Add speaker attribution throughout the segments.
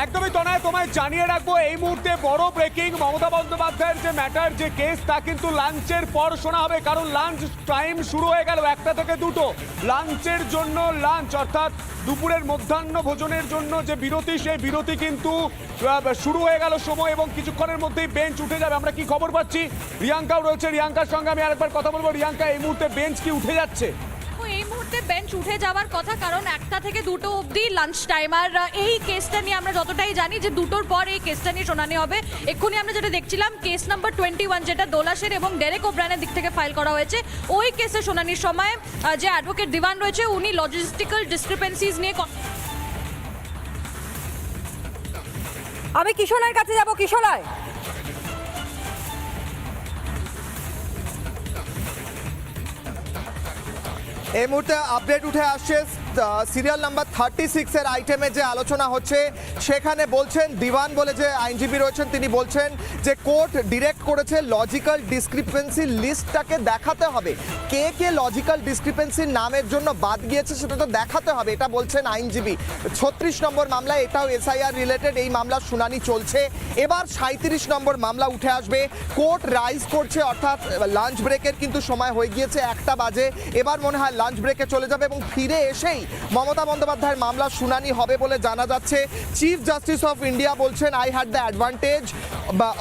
Speaker 1: একদমই তনয়, তোমায় জানিয়ে রাখবো এই মুহূর্তে বড় ব্রেকিং। মমতা বন্দ্যোপাধ্যায়ের যে ম্যাটার, যে কেস, তা কিন্তু লাঞ্চের পর শোনা হবে, কারণ লাঞ্চ টাইম শুরু হয়ে গেল 1টা থেকে 2টো। লাঞ্চের জন্য লাঞ্চ অর্থাৎ দুপুরের মধ্যাহ্ন ভোজনের জন্য যে বিরতি, সেই বিরতি কিন্তু শুরু হয়ে গেল সময়, এবং কিছুক্ষণের মধ্যেই বেঞ্চ উঠে যাবে। আমরা কি খবর পাচ্ছি, রিয়াঙ্কাও রয়েছে, রিয়াঙ্কার সঙ্গে আমি আরেকবার কথা বলবো। রিয়াঙ্কা, এই মুহূর্তে বেঞ্চ কি উঠে যাচ্ছে?
Speaker 2: এই মুহূর্তে বেঞ্চ উঠে যাওয়ার কথা, কারণ 1টা থেকে 2টো অবধি লাঞ্চ টাইম। আর এই কেসটা নিয়ে আমরা যতটাই জানি যে 2টোর পর এই কেসটা নিয়ে শুনানি হবে। এক্ষুনি আমরা যেটা দেখছিলাম, কেস নাম্বার 21, যেটা দোলাশের এবং ডেরেক ওব্রায়ানের দিক থেকে ফাইল করা হয়েছে, ওই কেসের শুনানির সময় যে অ্যাডভোকেট দিওয়ান রয়েছে, উনি লজিস্টিক্যাল ডিসক্রিপেন্সিজ নিয়ে।
Speaker 3: আমি কিশোরের কাছে যাব। কিশোরায়,
Speaker 4: এই মুহূর্তে আপডেট উঠে আসছে সিরিয়াল নাম্বার 36 এর আইটেমে যে আলোচনা হচ্ছে, সেখানে বলছেন দিওয়ান বলে যে আইনজীবী রয়েছেন, তিনি বলছেন যে কোর্ট ডিরেক্ট করেছে লজিক্যাল ডিসক্রিপেন্সি লিস্টটাকে দেখাতে হবে। কে কে লজিক্যাল ডিসক্রিপেন্সির নামের জন্য বাদ গিয়েছে সেটা তো দেখাতে হবে, এটা বলছেন আইনজীবী। 36 নম্বর মামলা, এটাও এসআইআর রিলেটেড, এই মামলার শুনানি চলছে। এবার 37 নম্বর মামলা উঠে আসবে। কোর্ট রাইজ করছে, অর্থাৎ লাঞ্চ ব্রেকের কিন্তু সময় হয়ে গিয়েছে, 1টা বাজে। এবার মনে হয় লাঞ্চ ব্রেকে চলে যাবে এবং ফিরে এসেই মমতা বন্দ্যোপাধ্যায়ের মামলার শুনানি হবে বলে জানা যাচ্ছে। চিফ জাস্টিস অফ ইন্ডিয়া বলছেন, I had the advantage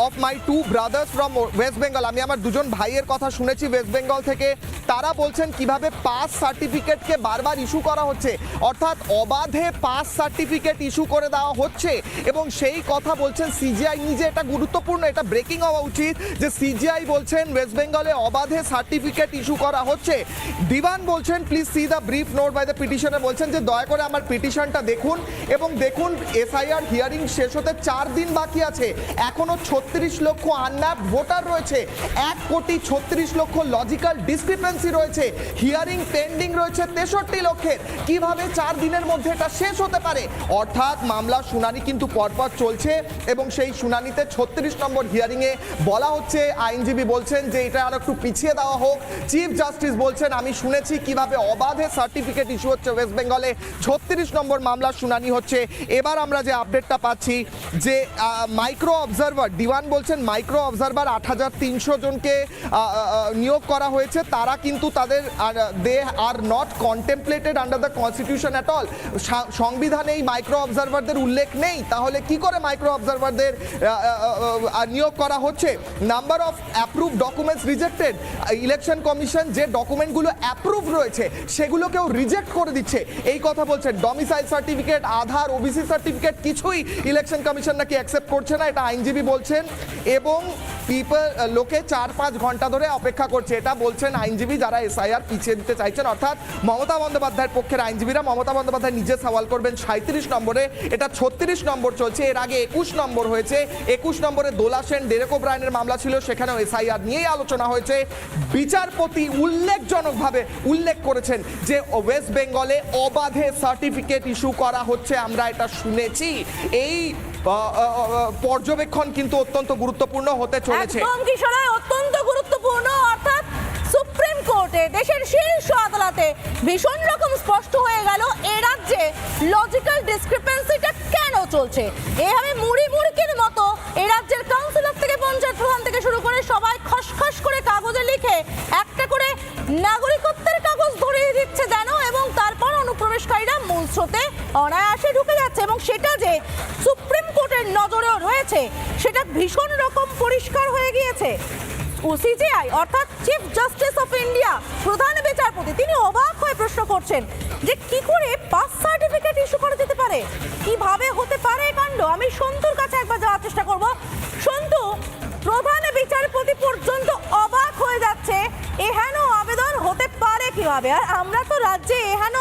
Speaker 4: of my 2 brothers from West Bengal. আমি আমার দুজন ভাইয়ের কথা শুনেছি ওয়েস্ট বেঙ্গল থেকে। তারা বলছেন কিভাবে পাস সার্টিফিকেটকে বারবার ইস্যু করা হচ্ছে, অর্থাৎ অবাধে পাস সার্টিফিকেট ইস্যু করে দেওয়া হচ্ছে। এবং সেই কথা বলছেন সিজিআই নিজে। এটা গুরুত্বপূর্ণ, এটা ব্রেকিং হওয়া উচিত যে সিজিআই বলছেন ওয়েস্ট বেঙ্গলে অবাধে সার্টিফিকেট ইস্যু করা হচ্ছে। দিওয়ান বলছেন, please see the brief note by the petitioner, বলছেন যে দয়া করে আমার পিটিশনটা দেখুন এবং দেখুন এসআইআর হিয়ারিং শেষ হতে 4 দিন বাকি আছে। এখনো 36 লক্ষ আনম্যাপড ভোটার রয়েছে, 1,36,00,000 লজিক্যাল ডিসক্রিপেন্সি রয়েছে, হিয়ারিং পেন্ডিং রয়েছে 63 লক্ষের। কিভাবে 4 দিনের মধ্যে এটা শেষ হতে পারে? অর্থাৎ মামলার শুনানি কিন্তু পরপর চলছে এবং সেই শুনানিতে 36 নম্বর হিয়ারিংয়ে বলা হচ্ছে, আইনজীবী বলছেন যে এটা আর একটু পিছিয়ে দেওয়া হোক। চিফ জাস্টিস বলছেন, আমি শুনেছি কিভাবে অবাধে সার্টিফিকেট ইস্যু হচ্ছে ওয়েস্ট বেঙ্গলে। 36 নম্বর মামলার শুনানি হচ্ছে। এবার আমরা যে আপডেটটা পাচ্ছি যে মাইক্রো অবজারভার, দিওয়ান বলছেন মাইক্রো অবজারভার 8,300 জনকে নিয়োগ করা হয়েছে। তারা কিন্তু তাদের they are not contemplated under the constitution at all. সংবিধানে এই মাইক্রো অবজারভারদের উল্লেখ নেই, তাহলে কি করে মাইক্রো অবজারভারদের নিয়োগ করা হচ্ছে? Number of approve documents rejected. Election commission যে ডকুমেন্টগুলো অ্যাপ্রুভ রয়েছে সেগুলোকেও রিজেক্ট করে দিচ্ছে, এই কথা বলছেন। ডমিসাইল সার্টিফিকেট, আধার, ওবিসি সার্টিফিকেট কিছুই ইলেকশন কমিশন নাকি অ্যাকসেপ্ট করছে না, এটা আইনজীবী বলছেন। এবং লোকে 4-5 ঘন্টা ধরে অপেক্ষা করছে, এটা বলছেন আইনজীবী যারা এসআইআর পিছিয়ে দিতে চাইছেন, অর্থাৎ মমতা বন্দ্যোপাধ্যায়ের পক্ষের আইনজীবীরা। মমতা বন্দ্যোপাধ্যায় নিজে সওয়াল করবেন 37 নম্বরে, এটা 36 নম্বর চলছে। এর আগে 21 নম্বর হয়েছে। 21 নম্বরে দোলা সেন, ডেরেক ওব্রায়ানের মামলা ছিল, সেখানেও এসআইআর নিয়েই আলোচনা হয়েছে। বিচারপতি উল্লেখজনকভাবে উল্লেখ করেছেন যে ওয়েস্ট বেঙ্গলে অবাধে সার্টিফিকেট ইস্যু করা হচ্ছে, আমরা এটা শুনেছি। এই পর্যবেক্ষণ কিন্তু অত্যন্ত গুরুত্বপূর্ণ হতে চলেছে।
Speaker 3: একদম কিশোরায়, অত্যন্ত গুরুত্বপূর্ণ। অর্থাৎ সুপ্রিম কোর্টে, দেশের শীর্ষ আদালতে ভীষণ রকম স্পষ্ট হয়ে গেল এ রাজ্যে লজিক্যাল ডিসক্রিপেন্সিটা কেন চলছে। এভাবে মুড়ি মুড়কির মতো এ রাজ্যের কাউন্সিলর থেকে পঞ্চায়েত প্রধান থেকে শুরু করে সবাই খসখস করে কাগজে লিখে একটা করে নাগরিকত্বের কাগজ ধরিয়ে দিচ্ছে যেন, এবং তারপর অনুপ্রবেশকারীরা মূল স্রোতে অনায়াসে ঢুকে যাচ্ছে। এবং সেটা যে সুপ্রিম কোর্টের নজরেও রয়েছে সেটা ভীষণ রকম পরিষ্কার হয়ে গিয়েছে। সিজিআই অর্থাৎ চিফ জাস্টিস অফ ইন্ডিয়া, প্রধান বিচারপতি, তিনি অবাক হয়ে প্রশ্ন করছেন যে কি করে পাস সার্টিফিকেট ইস্যু করা যেতে পারে, কিভাবে হতে পারে কাণ্ড। আমি সন্তুর কাছে একবার যাওয়ার চেষ্টা করব। সন্তু, প্রধান বিচারপতি পর্যন্ত অবাক হয়ে যাচ্ছে, এহেন আবেদন হতে পারে কিভাবে? আর আমরা তো রাজ্যে এহেন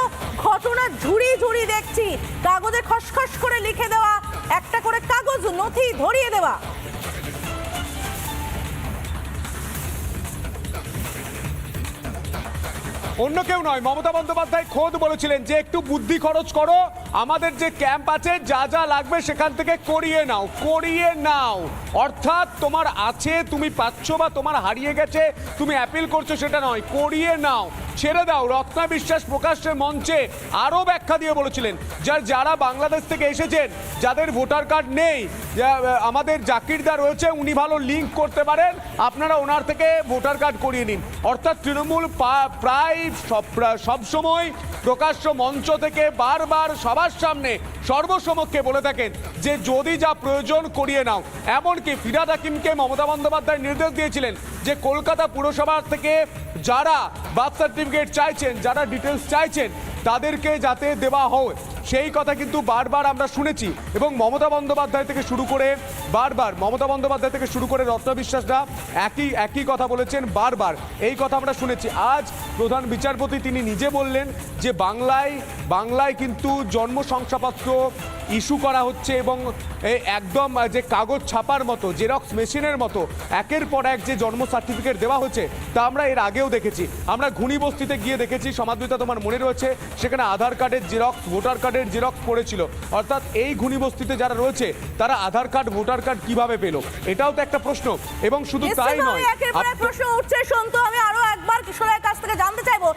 Speaker 3: ঘটনা ঝুড়ি ঝুড়ি দেখছি, কাগজে খসখস করে লিখে দেওয়া, একটা করে কাগজ নথি ধরিয়ে দেওয়া।
Speaker 1: অন্য কেউ নয়, মমতা বন্দ্যোপাধ্যায় খোদ বলেছিলেন যে একটু বুদ্ধি খরচ করো, আমাদের যে ক্যাম্প আছে যা যা লাগবে সেখান থেকে করিয়ে নাও। অর্থাৎ তোমার আছে, তুমি পাচ্ছ বা তোমার হারিয়ে গেছে, তুমি অ্যাপিল করছো সেটা নয়, করিয়ে নাও, ছেড়ে দাও। রত্না বিশ্বাস প্রকাশ্যে মঞ্চে আরও ব্যাখ্যা দিয়ে বলেছিলেন যারা বাংলাদেশ থেকে এসেছেন, যাদের ভোটার কার্ড নেই, আমাদের জাকিরদা রয়েছে, উনি ভালো লিঙ্ক করতে পারেন, আপনারা ওনার থেকে ভোটার কার্ড করিয়ে নিন। অর্থাৎ তৃণমূল প্রায় সবসময় প্রকাশ্য মঞ্চ থেকে বারবার সবার সামনে সর্বসমক্ষে বলে থাকেন যে যদি যা প্রয়োজন করিয়ে নাও। এমনকি ফিরহাদ হাকিমকে মমতা বন্দ্যোপাধ্যায় নির্দেশ দিয়েছিলেন যে কলকাতা পুরসভা থেকে যারা বার্থ সার্টিফিকেট চাইছেন, যারা ডিটেলস চাইছেন, তাদেরকে যাতে দেওয়া হয়, সেই কথা কিন্তু বারবার আমরা শুনেছি। এবং মমতা বন্দ্যোপাধ্যায় থেকে শুরু করে রত্না বিশ্বাসরা একই কথা বলেছেন বারবার, এই কথা আমরা শুনেছি। আজ প্রধান বিচারপতি তিনি নিজে বললেন যে বাংলায় কিন্তু জন্ম শংসাপত্র ইস্যু করা হচ্ছে এবং একদম যে কাগজ ছাপার মতো, জেরক্স মেশিনের মতো একের পর এক যে জন্ম সার্টিফিকেট দেওয়া হচ্ছে তা আমরা এর আগেও দেখেছি। আমরা ঘুনি বস্তিতে গিয়ে দেখেছি, সমাদৃতা তোমার মনে রয়েছে, সেখানে আধার কার্ডের জেরক্স, ভোটার কার্ডের জেরক্স পড়েছিল। অর্থাৎ এই ঘুনি বস্তিতে যারা রয়েছে তারা আধার কার্ড, ভোটার কার্ড কিভাবে পেল, এটাও তো একটা প্রশ্ন। এবং শুধু তাই নয়,
Speaker 3: প্রশ্ন উঠছে সন্তু, আমি আরো একবার কিশোরের কাছ থেকে জানতে চাইবো,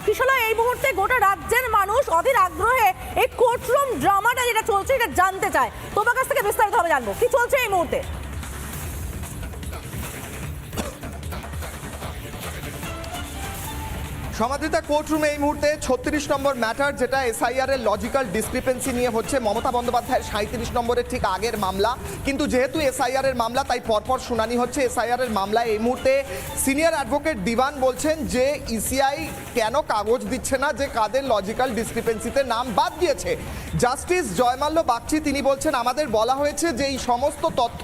Speaker 3: কিশোর এই মুহূর্তে গোটা রাজ্যের মানুষ অধীর আগ্রহে এই কোর্টরুম ড্রামাটা যেটা চলছে এটা জানতে চায়, তোমার কাছ থেকে বিস্তারিতভাবে জানবো কি চলছে এই মুহূর্তে।
Speaker 4: সমাদৃতা, কোর্টরুমে এই মুহূর্তে 36 নম্বর ম্যাটার, যেটা এসআইআর এর লজিক্যাল ডিসক্রিপেন্সি নিয়ে হচ্ছে। মমতা বন্দ্যোপাধ্যায়ের 37 নম্বরের ঠিক আগের মামলা, কিন্তু যেহেতু এসআইআর এর মামলা তাই পরপর শুনানি হচ্ছে। এসআইআর এর মামলায় এই মুহূর্তে সিনিয়র অ্যাডভোকেট দিবান বলছেন যে ইসিআই কেন কাগজ দিচ্ছে না যে কাদের লজিক্যাল ডিসক্রিপেন্সিতে নাম বাদ দিয়েছে। জাস্টিস জয়মাল্য বাগচি তিনি বলছেন আমাদের বলা হয়েছে যে এই সমস্ত তথ্য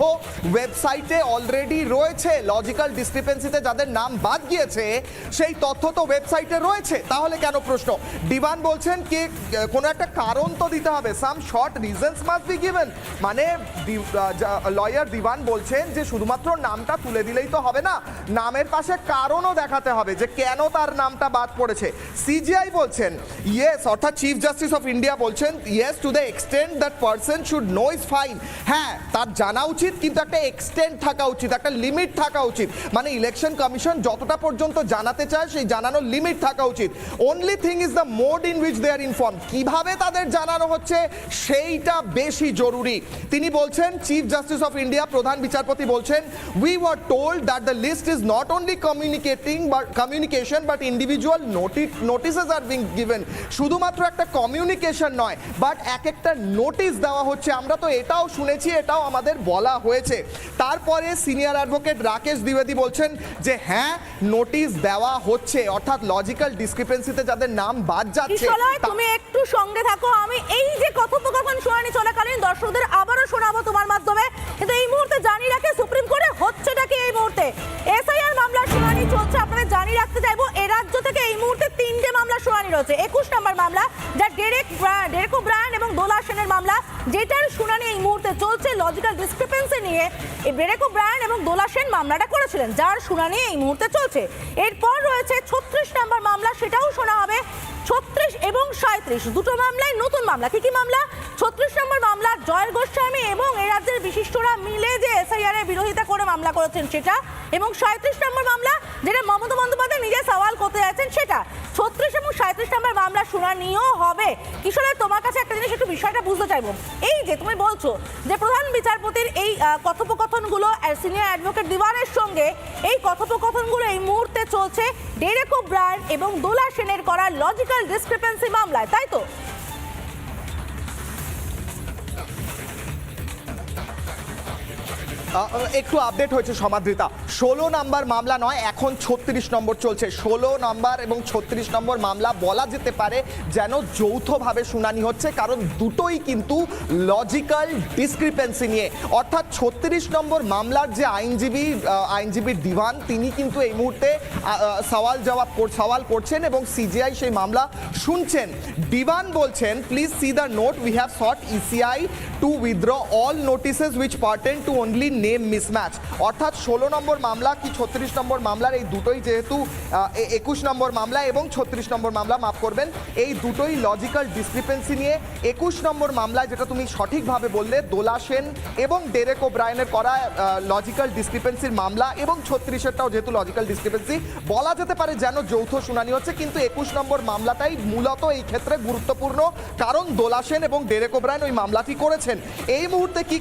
Speaker 4: ওয়েবসাইটে অলরেডি রয়েছে, লজিক্যাল ডিসক্রিপেন্সিতে যাদের নাম বাদ গিয়েছে সেই তথ্য তো ওয়েবসাইট রয়েছে, তাহলে কেন প্রশ্ন। দিবান বলছেন কি কোনো একটা কারণ তো দিতে হবে, some short reasons must be given. মানে লয়ার দিবান বলছেন যে শুধুমাত্র নামটা তুলে দিলেই তো হবে না, নামের পাশে কারণও দেখাতে হবে যে কেন তার নামটা বাদ পড়েছে। সিজিআই বলছেন ইয়েস, অর্থাৎ চিফ জাস্টিস অফ ইন্ডিয়া বলছেন yes to the extent that person should know is fine. হ্যাঁ, তার জানা উচিত, কিন্তু একটা এক্সটেন্ট থাকা উচিত, একটা লিমিট থাকা উচিত। মানে ইলেকশন কমিশন যতটা পর্যন্ত জানাতে চায় সেই জানানোর লিমিট থাকা উচিত। Only thing is the mode in which they are inform, কিভাবে তাদের জানানো হচ্ছে সেইটা বেশি জরুরি। তিনি বলছেন, চিফ জাস্টিস অফ ইন্ডিয়া প্রধান বিচারপতি বলছেন we were told that the list is not only communication but individual notices are being given. শুধুমাত্র একটা কমিউনিকেশন নয়, বাট এক একটা নোটিশ দেওয়া হচ্ছে। আমরা তো এটাও শুনেছি, এটাও আমাদের বলা হয়েছে। তারপরে সিনিয়র অ্যাডভোকেট রাকেশ দ্বিবেদী বলছেন যে হ্যাঁ, নোটিশ দেওয়া হচ্ছে, অর্থাৎ লজিক্যাল ডিসক্রিপেন্সিতে যাদের নাম বাদ যাচ্ছে।
Speaker 3: তুমি একটু সঙ্গে থাকো, আমি এই যে কথোপকথন শুনানি চলাকালীন দর্শকদের আবারও শোনাবো তোমার মাধ্যমে, কিন্তু এই মুহূর্তে জানিয়ে রাখে সুপ্রিম কোর্টে হচ্ছেটা কি। এই মুহূর্তে এসআইআর মামলার শুনানি চলছে, আপনাদের জানিয়ে রাখতে চাইবো এ রাজ্য থেকে এই মুহূর্তে 3টে মামলার শুনানি রয়েছে। 21 নম্বর মামলা, যা ডেরেক ওব্রায়ান এবং দোলা সেনের মামলা, যেটার শুনানি এই মুহূর্তে চলছে লজিক্যাল ডিসক্রিপেন্সি নিয়ে। এই ডেরেক ওব্রায়ান এবং দোলা সেন মামলাটা করেছিলেন, যার শুনানি এই মুহূর্তে চলছে। এরপর রয়েছে 36 নম্বর মামলা, সেটাও শোনা হবে। 36 এবং 37 দুটো মামলায় নতুন মামলা। কি মামলা? 36 নম্বর মামলা জয়ের গোস্বামী এবং এ রাজ্যের বিশিষ্টরা মিলে যে এসআইআর এর বিরোধিতা করে মামলা করেছেন সেটা, এবং 37 নম্বর মামলা যেটা মমতা বন্দ্যোপাধ্যায় নিজে সওয়াল করতে যাচ্ছেন সেটা। 36 এবং 37 নম্বর মামলা শুনানিও হবে। কিশোরের তোমার কাছে একটা জিনিস একটু বিষয়টা বুঝতে চাইবো, এই যে তুমি বলছো যে প্রধান বিচারপতির এই কথোপকথনগুলো সিনিয়র অ্যাডভোকেট দিবানের সঙ্গে, এই কথোপকথনগুলো এই মুহূর্তে চলছে ডেরেক ওব্রায়ান এবং দোলা সেনের করা লজিক্যাল ডিসক্রিপেন্সি মামলায়, তাই তো?
Speaker 4: একটু আপডেট হয়েছে সমাদৃতা, 16 নম্বর মামলা নয়, এখন 36 নম্বর চলছে। 16 নম্বর এবং 36 নম্বর মামলা বলা যেতে পারে যেন যৌথভাবে শুনানি হচ্ছে, কারণ দুটোই কিন্তু লজিক্যাল ডিসক্রিপেন্সি নিয়ে। অর্থাৎ 36 নম্বর মামলার যে আইনজীবী দিবান, তিনি কিন্তু এই মুহূর্তে সওয়াল করছেন এবং সিজিআই সেই মামলা শুনছেন। দিবান বলছেন please see the note, we have sought ECI to withdraw all notices which pertain to only name mismatch, অর্থাৎ 16 নম্বর মামলা কি 36 নম্বর মামলার এই দুটোই যেহেতু 21 নম্বর মামলা এবং 36 নম্বর মামলা, মাফ করবেন, এই দুটোই লজিক্যাল ডিসক্রিপেন্সি নিয়ে 21 নম্বর মামলায় যেটা তুমি সঠিকভাবে বললে দোলা সেন এবং ডেরেক ওব্রায়েনের করা লজিক্যাল ডিসক্রিপেন্সির মামলা, এবং 36এরটাও যেহেতু লজিক্যাল ডিসক্রিপেন্সি বলা যেতে পারে যেন যৌথ শুনানি হচ্ছে, কিন্তু 21 নম্বর মামলাটাই মূলত এই ক্ষেত্রে গুরুত্বপূর্ণ, কারণ দোলা সেন এবং ডেরেক ওব্রায়েন ওই মামলাটি করেছেন। এই মুহূর্তে কি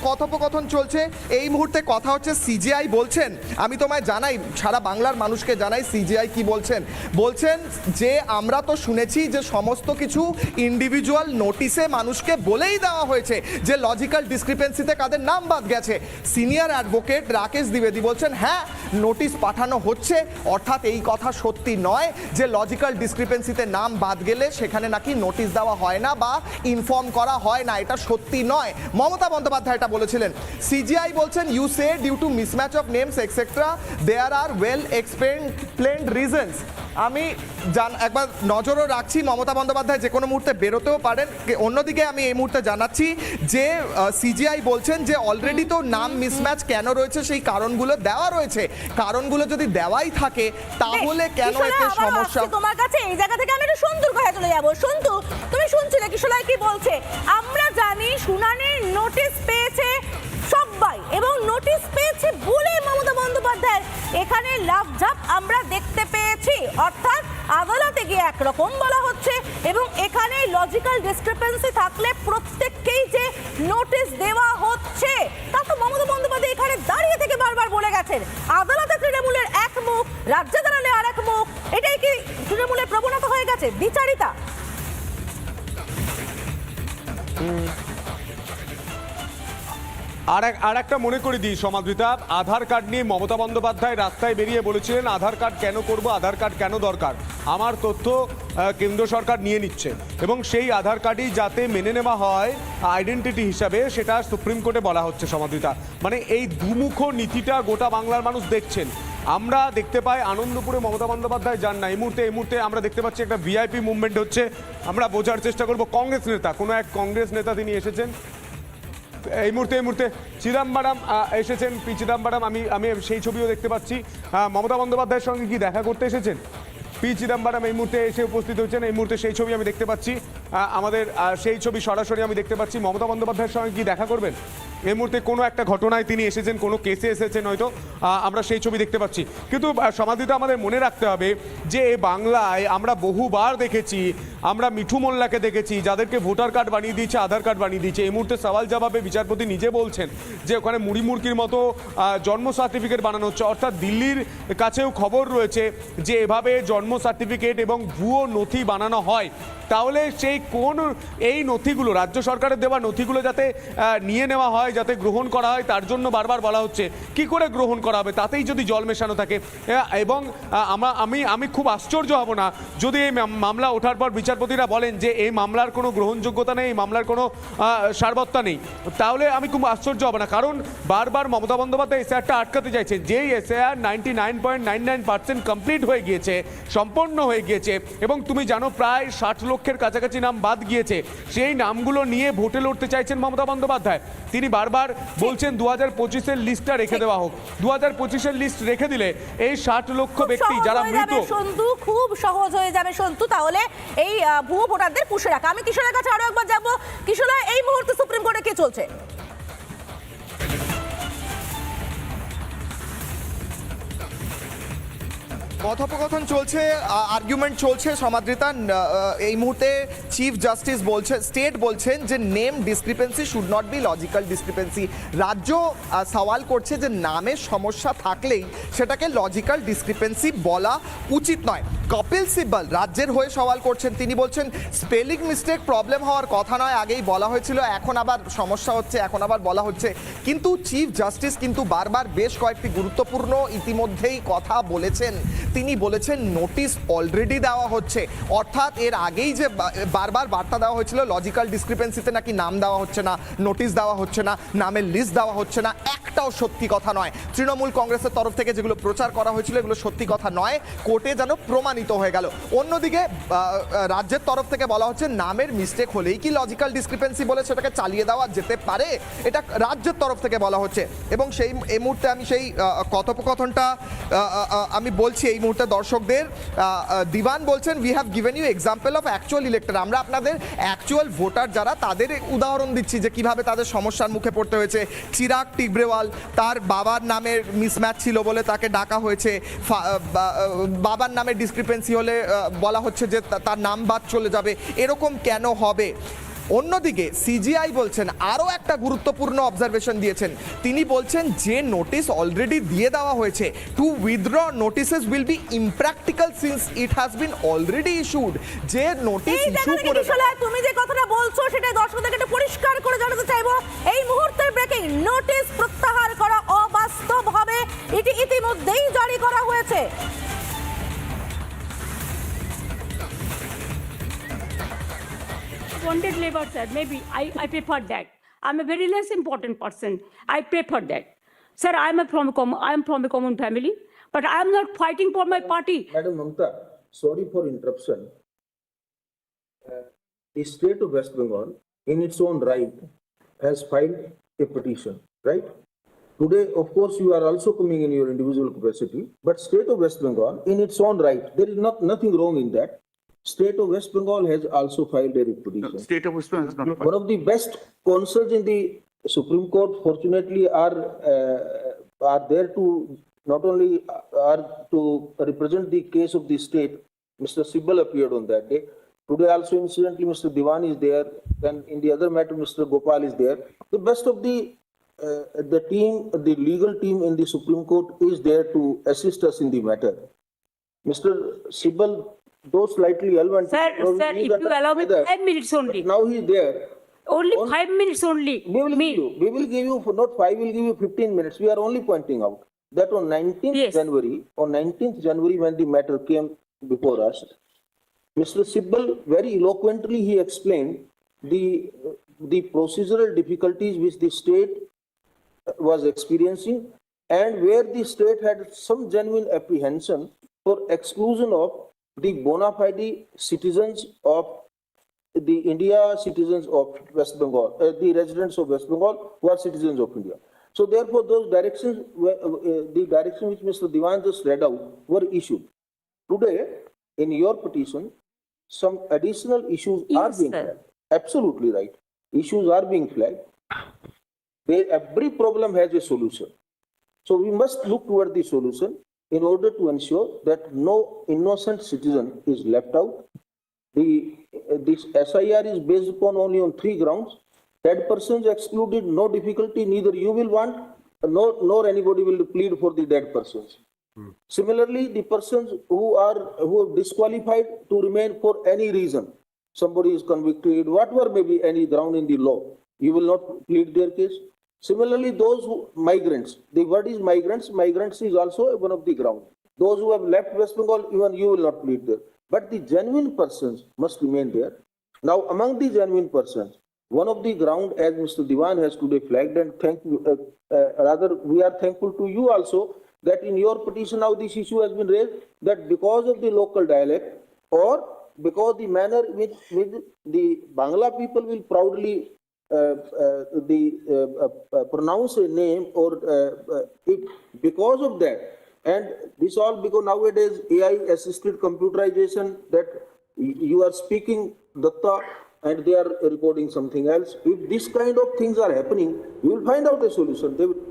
Speaker 4: কথোপকথন চলছে? এই মুহূর্তে কথা হচ্ছে সিজিআই বলছেন, আমি তোমায় জানাই, সারা বাংলার মানুষকে জানাই সিজিআই কি বলছেন। বলছেন যে আমরা তো শুনেছি যে সমস্ত কিছু ইন্ডিভিজুয়াল নোটিশে মানুষকে বলেই দেওয়া হয়েছে যে লজিক্যাল ডিসক্রিপেন্সিতে কাদের নাম বাদ গেছে। সিনিয়র অ্যাডভোকেট রাকেশ দ্বিবেদী বলছেন হ্যাঁ নোটিশ পাঠানো হচ্ছে, অর্থাৎ এই কথা সত্যি নয় যে লজিক্যাল ডিসক্রিপেন্সিতে নাম বাদ গেলে সেখানে নাকি নোটিশ দেওয়া হয় না বা ইনফর্ম করা হয় না, এটা সত্যি নয়। মমতা বন্দ্যোপাধ্যায় এটা বলেছিলেন। সিজিআই বলছেন you say due to mismatch of names etcetera there are well explained reasons. আমি একবার নজরও রাখছি, মমতা বন্দ্যোপাধ্যায় যে কোনো মুহূর্তে বেরোতেও পারেন। অন্যদিকে আমি এই মুহূর্তে জানাচ্ছি যে সিজিআই বলছেন যে অলরেডি তো নাম মিসম্যাচ কেন রয়েছে সেই কারণগুলো দেওয়া রয়েছে, কারণগুলো যদি দেওয়াই থাকে তাহলে কেন এতে সমস্যা।
Speaker 3: তোমার কাছে এই জায়গা থেকে আমি একটু সন্তুর কথায় চলে যাবো। সন্তু, তুমি শুনছিলে কিশোরয় কি বলছে? আমরা জানি শুনানির নোটিশ পেয়েছে সবাই এবং নোটিশ পেয়েছে বলে মমতা বন্দ্যোপাধ্যায় এখানে লাফঝাপ আমরা দেখতে পেয়েছি, অর্থাৎ আদালতে গিয়ে একরকম বলা হচ্ছে এবং এখানে লজিক্যাল ডিসক্রিপেন্সি থাকলে প্রত্যেককেই যে নোটিশ দেওয়া হচ্ছে তা তো মমতা বন্দ্যোপাধ্যায় এখানে দাঁড়িয়ে থেকে বারবার বলে গেছেন। আদালতে তৃণমূলের এক মুখ, রাজ্যে দাঁড়ালে আর এক মুখ, এটাই কি তৃণমূলের প্রবণতা হয়ে গেছে, বিচারিতা?
Speaker 1: আর একটা মনে করে দিই সমাদৃতা, আধার কার্ড নিয়ে মমতা বন্দ্যোপাধ্যায় রাস্তায় বেরিয়ে বলেছিলেন আধার কার্ড কেন করব, আধার কার্ড কেন দরকার, আমার তথ্য কেন্দ্র সরকার নিয়ে নিচ্ছে এবং সেই আধার কার্ডই যাতে মেনে নেওয়া হয় আইডেন্টিটি হিসাবে, সেটা সুপ্রিম কোর্টে বলা হচ্ছে সমাদৃতা। মানে এই দুমুখ নীতিটা গোটা বাংলার মানুষ দেখছেন। আমরা দেখতে পাই আনন্দপুরে মমতা বন্দ্যোপাধ্যায় যান না, এই মুহূর্তে আমরা দেখতে পাচ্ছি একটা ভিআইপি মুভমেন্ট হচ্ছে। আমরা বোঝার চেষ্টা করব কংগ্রেস নেতা, কোনো এক কংগ্রেস নেতা তিনি এসেছেন এই মুহূর্তে চিদম্বরম এসেছেন, পি চিদম্বরম, আমি সেই ছবিও দেখতে পাচ্ছি। মমতা বন্দ্যোপাধ্যায়ের সঙ্গে কি দেখা করতে এসেছেন পি চিদম্বরম, এই মুহূর্তে এসে উপস্থিত হয়েছেন। এই মুহূর্তে সেই ছবি আমি দেখতে পাচ্ছি, আমাদের সেই ছবি সরাসরি আমি দেখতে পাচ্ছি। মমতা বন্দ্যোপাধ্যায়ের সঙ্গে কি দেখা করবেন? এই মুহূর্তে কোনো একটা ঘটনায় তিনি এসেছেন, কোনো কেসে এসেছেন হয়তো, আমরা সেই ছবি দেখতে পাচ্ছি। কিন্তু সমাধিতে আমাদের মনে রাখতে হবে যে এই বাংলায় আমরা বহুবার দেখেছি, আমরা মিঠু মোল্লাকে দেখেছি যাদেরকে ভোটার কার্ড বানিয়ে দিয়েছে, আধার কার্ড বানিয়ে দিয়েছে। এই মুহূর্তে সওয়াল জবাবে বিচারপতি নিজে বলছেন যে ওখানে মুড়ি মুরগির মতো জন্ম সার্টিফিকেট বানানো হচ্ছে, অর্থাৎ দিল্লির কাছেও খবর রয়েছে যে এভাবে জন্ম সার্টিফিকেট এবং ভুয়ো নথি বানানো হয়। তাহলে সেই কোন এই নথিগুলো, রাজ্য সরকারের দেওয়া নথিগুলো যাতে নিয়ে নেওয়া হয়, যাতে গ্রহণ করা হয়, তার জন্য বারবার বলা হচ্ছে। কি করে গ্রহণ করা হবে? তাতেই যদি জল মেশানো থাকে। এবং আমি খুব আশ্চর্য হব না যদি এই মামলা ওঠার পর বিচারপতিরা বলেন যে এই মামলার কোনো গ্রহণযোগ্যতা নেই, এই মামলার কোনো সারবত্তা নেই, তাহলে আমি খুব আশ্চর্য হব না। কারণ বারবার মমতা বন্দ্যোপাধ্যায় এসআইআরটা আটকাতে চাইছে। যেই এসআইআর 99.99% কমপ্লিট হয়ে গিয়েছে, সম্পন্ন হয়ে গিয়েছে, এবং তুমি জানো প্রায় 60 লক্ষের কাছাকাছি নাম বাদ গিয়েছে, সেই নামগুলো নিয়ে ভোটে লড়তে চাইছেন মমতা বন্দ্যোপাধ্যায়। তিনি বারবার বলছেন 2025-এর লিস্টটা রেখে দেওয়া হোক। 2025-এর লিস্ট রেখে দিলে এই 60 লক্ষ ব্যক্তি যারা মৃত,
Speaker 3: সন্তু, খুব সহজ হয়ে যাবে সন্তু, তাহলে এই ভুয়ো ভোটারদের পুষে রাখা। আমি কিশোরের কাছে আরো একবার যাবো। কিশোর, এই মুহূর্তে সুপ্রিম কোর্টে কি চলছে?
Speaker 4: কথোপকথন চলছে, আর্গুমেন্ট চলছে সমাদৃতা। এই মুহূর্তে চিফ জাস্টিস বলছেন, স্টেট বলছেন যে name discrepancy should not be logical discrepancy. রাজ্য সওয়াল করছে যে নামের সমস্যা থাকলেই সেটাকে লজিক্যাল ডিসক্রিপেন্সি বলা উচিত নয়। কপিল সিব্বল রাজ্যের হয়ে সওয়াল করছেন, তিনি বলছেন স্পেলিং মিস্টেক প্রবলেম হওয়ার কথা নয়, আগেই বলা হয়েছিল, এখন আবার সমস্যা হচ্ছে, এখন আবার বলা হচ্ছে। কিন্তু চিফ জাস্টিস কিন্তু বারবার বেশ কয়েকটি গুরুত্বপূর্ণ ইতিমধ্যেই কথা বলেছেন। তিনি বলেছেন নোটিশ অলরেডি দেওয়া হচ্ছে, অর্থাৎ এর আগেই যে বারবার বার্তা দেওয়া হয়েছিল লজিক্যাল ডিসক্রিপেন্সিতে নাকি নাম দেওয়া হচ্ছে না, নোটিশ দেওয়া হচ্ছে না, নামের লিস্ট দেওয়া হচ্ছে না, একটাও সত্যি কথা নয়। তৃণমূল কংগ্রেসের তরফ থেকে যেগুলো প্রচার করা হয়েছিল এগুলো সত্যি কথা নয়, কোর্টে যেন প্রমাণিত হয়ে গেল। অন্যদিকে রাজ্যের তরফ থেকে বলা হচ্ছে নামের মিস্টেক হলেই কি লজিক্যাল ডিসক্রিপেন্সি বলে সেটাকে চালিয়ে দেওয়া যেতে পারে, এটা রাজ্যের তরফ থেকে বলা হচ্ছে। এবং সেই এই মুহূর্তে আমি সেই কথোপকথনটা আমি বলছি এই মুহূর্তে দর্শকদের। দিবান বলছেন we have given you example of actual elector, আমরা আপনাদের অ্যাকচুয়াল ভোটার যারা তাদের উদাহরণ দিচ্ছি যে কিভাবে তাদের সমস্যার মুখে পড়তে হয়েছে। চিরাগ টিবরেওয়াল, তার বাবার নামের মিসম্যাচ ছিল বলে তাকে ডাকা হয়েছে, বাবার নামের ডিসক্রিপেন্সি হলে বলা হচ্ছে যে তার নাম বাদ চলে যাবে, এরকম কেন হবে? অন্যদিকে সিজিআই বলছেন আরও একটা গুরুত্বপূর্ণ অবজারভেশন দিয়েছেন, তিনি বলছেন যে নোটিশ অলরেডি দিয়ে দেওয়া হয়েছে two withdraw notices will be impractical since it has been already issued. যে নোটিশ ইস্যু করে
Speaker 3: তুমি যে কথাটা বলছো সেটা দর্শকদেরকে একটু পরিষ্কার করে জানাতে চাইবো, এই মুহূর্তের ব্রেকিং নোটিশ প্রত্যাহার করা অবাস্তব হবে, এটি ইতিমধ্যেই জারি করা হয়েছে।
Speaker 5: Bonded labor, sir. Maybe I prefer that. I'm a very less important person. I prefer that. Sir, I'm from a common family, but I'm not fighting for my party.
Speaker 6: Madam Mamata, sorry for interruption. The state of West Bengal, in its own right, has filed a petition, right? Today, of course, you are also coming in your individual capacity, but state of West Bengal, in its own right, there is nothing wrong in that. State of West Bengal has also filed a petition.
Speaker 7: State of West Bengal is not filed.
Speaker 6: One of the best counsels in the Supreme Court, fortunately, are there to not only are to represent the case of the state. Mr. Sibal appeared on that day. Today also, incidentally, Mr. Diwan is there. Then in the other matter, Mr. Gopal is there. The best of the team, the legal team in the Supreme Court is there to assist us in the matter. Mr. Sibal, though slightly relevant.
Speaker 5: Sir, if you allow me 5 minutes only.
Speaker 6: Now he is there.
Speaker 5: Only 5 minutes only.
Speaker 6: We will give you, not 5, we will give you 15 minutes. We are only pointing out that on 19th
Speaker 5: Yes.
Speaker 6: January, when the matter came before us, Mr. Sibal very eloquently he explained the procedural difficulties which the state was experiencing, and where the state had some genuine apprehension for exclusion of the bona fide citizens of the India, citizens of West Bengal, the residents of West Bengal who are citizens of India. So therefore, those directions, the direction which Mr. Diwan just read out, were issued. Today, in your petition, some additional issues are
Speaker 5: Yes,
Speaker 6: being
Speaker 5: sir.
Speaker 6: flagged. Absolutely right. Issues are being flagged. Every problem has a solution. So we must look toward the solution in order to ensure that no innocent citizen is left out. This SIR is based upon only on 3 grounds. Dead persons excluded, no difficulty, neither you will want, nor anybody will plead for the dead persons. Similarly, the persons who are disqualified to remain for any reason, somebody is convicted, whatever may be any ground in the law, you will not plead their case. Similarly, those migrants, the word is migrants is also one of the grounds. Those who have left West Bengal, even you will not plead there. But the genuine persons must remain there. Now, among the genuine persons, one of the ground, as Mr. Diwan has today flagged, and rather we are thankful to you also that in your petition now this issue has been raised, that because of the local dialect or because the manner which the Bangla people will proudly pronounce a name or because of that, and this all because nowadays AI assisted computerization, that you are speaking Datta and they are recording something else. If this kind of things are happening, you will find out a solution. They will.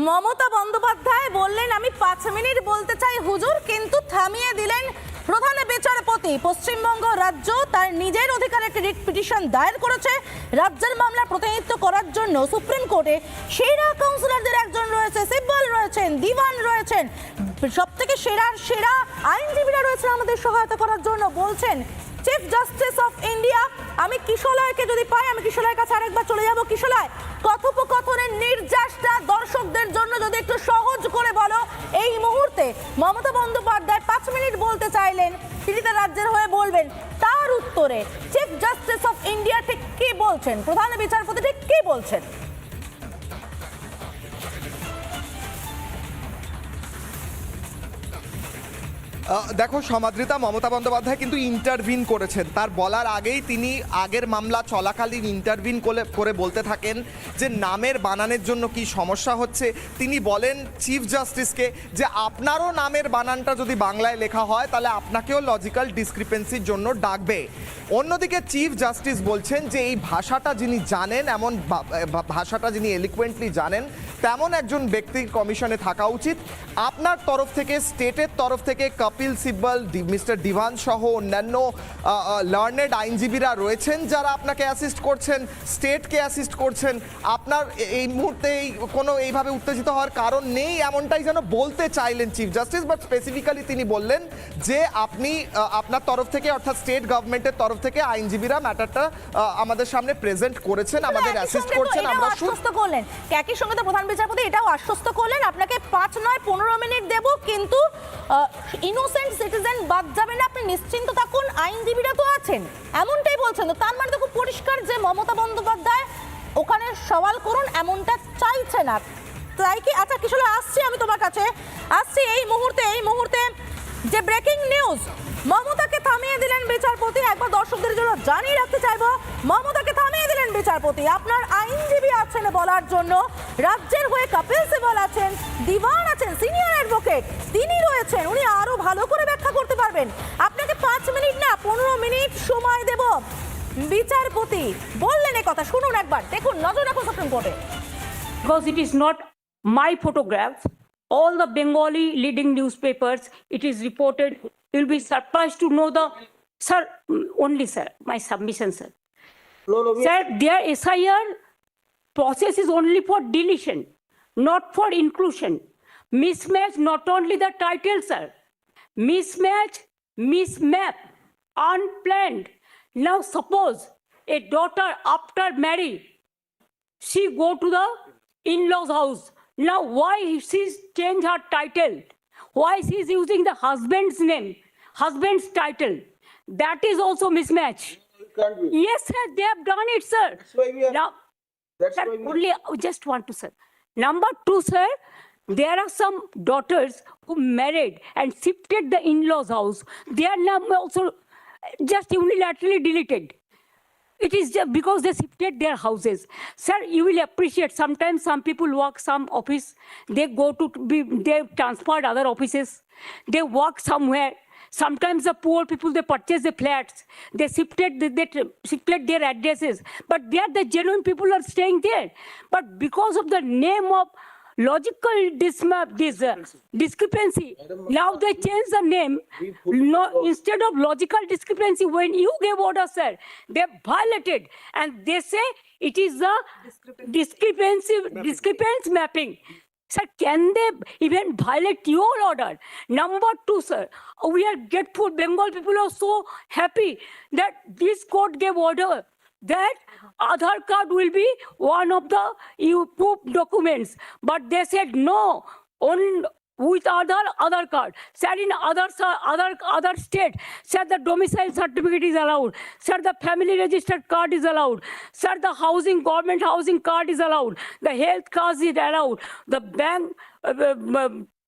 Speaker 3: Mamata Bandyopadhyay বললেন আমি 5 minute বলতে চাই হুজুর, কিন্তু থামিয়ে দিলেন প্রধান বিচারপতি। পশ্চিমবঙ্গ রাজ্য তার নিজের অধিকারে একটি রিট পিটিশন দায়ের করেছে রাজ্যের মামলা প্রতিনিধিত্ব করার জন্য সুপ্রিম কোর্টে। সেরা কাউন্সিলরদের একজন রয়েছে, সিব্বল রয়েছেন, দিওয়ান রয়েছেন, সবথেকে সেরা আইনজীবীরা রয়েছেন আমাদের সহায়তা করার জন্য। বলছেন চিফ জাস্টিস অফ ইন্ডিয়া, আমি কিশলয়কে যদি পাই, আমি কিশলয়ের কাছে আরেকবার চলে যাব। কিশলয়, কথোপকথনের নির্যাসটা দর্শকদের জন্য যদি একটু সহজ করে করে বলো এই মুহূর্তে মমতা বন্দ্যোপাধ্যায় 5 মিনিট বলতে চাইলেন, তিনি তার রাজ্যের হয়ে বলবেন, তার উত্তরে চিফ জাস্টিস অফ ইন্ডিয়া ঠিক কি বলছেন, প্রধান বিচারপতি ঠিক কি বলছেন?
Speaker 4: দেখো সমাদৃতা, মমতা বন্দ্যোপাধ্যায় কিন্তু ইন্টারভিন করেছেন। তার বলার আগেই তিনি আগের মামলা চলাকালীন ইন্টারভিন করে বলতে থাকেন যে নামের বানানের জন্য কি সমস্যা হচ্ছে। তিনি বলেন চিফ জাস্টিসকে যে আপনারও নামের বানানটা যদি বাংলায় লেখা হয় তাহলে আপনাকেও লজিক্যাল ডিসক্রিপেন্সির জন্য ডাকবে। অন্যদিকে চিফ জাস্টিস বলছেন যে এই ভাষাটা যিনি জানেন, এমন ভাষাটা যিনি এলিকুয়েন্টলি জানেন তেমন একজন ব্যক্তির কমিশনে থাকা উচিত। আপনার তরফ থেকে, স্টেটের তরফ থেকে কপিল সিব্বল, মিস্টার দিভান সহ অন্যান্য লার্নেড আইনজীবীরা রয়েছেন যারা আপনাকে অ্যাসিস্ট করছেন, স্টেটকে অ্যাসিস্ট করছেন। আপনার এই মুহূর্তে কোনো এইভাবে উত্তেজিত হওয়ার কারণ নেই, এমনটাই যেন বলতে চাইলেন চিফ জাস্টিস। বাট স্পেসিফিক্যালি তিনি বললেন যে আপনি আপনার তরফ থেকে, অর্থাৎ স্টেট গভর্নমেন্টের তরফ থেকে আইনজীবীরা ম্যাটারটা আমাদের সামনে প্রেজেন্ট করেছেন, আমাদের অ্যাসিস্ট করছেন। আমরা
Speaker 3: আশ্বস্ত করলেন, একই সঙ্গে তো প্রধান বিচারপতি এটাও আশ্বস্ত করলেন আপনাকে 5 নয় 15 মিনিট দেব, কিন্তু ইনোসেন্ট সিটিজেন বাদ যাবে না, আপনি নিশ্চিন্ত থাকুন, আইনজীবীরা তো আছেন, এমনটাই বলছেন। তো তার মানে তো খুব পরিষ্কার যে মমতা বন্দ্যোপাধ্যায় ওখানে সওয়াল করুন এমনটা চাইছে না, তাই কি? আচ্ছা কিশোর, আসছি আমি তোমার কাছে, আসছি এই মুহূর্তে যে ব্রেকিং নিউজ, মমতাকে থামিয়ে দিলেন বিচারপতি। একবার দর্শকদের জন্য জানিয়ে রাখতে চাইবো, মমতাকে থামিয়ে দিলেন বিচারপতি। আপনার আইনজীবী আছেন বলার জন্য, রাজ্যের হয়ে কপিল সিব্বল আছেন, দিভান আছেন, সিনিয়র অ্যাডভোকেট তিনি রয়েছেন, উনি আরো ভালো করে ব্যাখ্যা করতে পারবেন। আপনাকে 5 মিনিট না 15 মিনিট সময় দেব। বিচারপতি বললেন এই কথা, শুনুন একবার, দেখুন, নজর রাখুন সুপ্রিম কোর্টে।
Speaker 5: Because it is not my photograph, all the Bengali leading newspapers, it is reported. You'll be surprised to know the, sir, only sir, my submission, sir.
Speaker 6: No,
Speaker 5: Sir, their SIR process is only for deletion, not for inclusion. Mismatch, not only the title, sir. Mismatch, mismap, unplanned. Now suppose a daughter after marriage, she go to the in-laws house. Now why she's changed her title? Why she's using the husband's name, husband's title? That is also mismatch.
Speaker 6: it can't be.
Speaker 5: Yes, sir, they have done it, sir.
Speaker 6: That's why we are.
Speaker 5: Now,
Speaker 6: That's
Speaker 5: sir,
Speaker 6: why we
Speaker 5: only I just want to, sir. Number 2, sir, there are some daughters who married and shifted the in-laws house. Their name also just unilaterally deleted. It is just because they shifted their houses. Sir, you will appreciate sometimes some people work some office, they go to they transferred other offices, they work somewhere. Sometimes the poor people, they purchase the flats, they shifted their addresses, but they are the genuine people are staying there. But because of the name of logical discrepancy, now they change the name. No, instead of logical discrepancy, when you gave order, sir, they violated, and they say it is the discrepancy mapping. Sir, can they even violate your order? Number 2, sir, we are grateful. Bengal people are so happy that this court gave order that Aadhaar card will be one of the proof documents. But they said no, with Aadhaar card. Sir, in other state, sir, the domicile certificate is allowed. Sir, the family registered card is allowed. Sir, the government housing card is allowed. The health card is allowed. The bank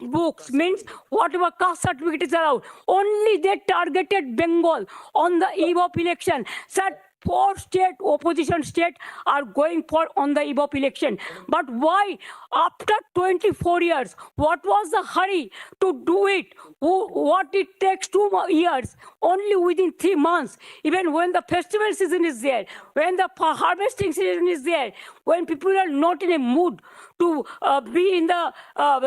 Speaker 5: books means whatever caste certificate is allowed. Only they targeted Bengal on the eve of election. Sir, 4 state opposition state are going for on the eve of election. But why after 24 years, what was the hurry to do it? What it takes 2 years, only within 3 months, even when the festival season is there, when the harvesting season is there, when people are not in a mood to be in the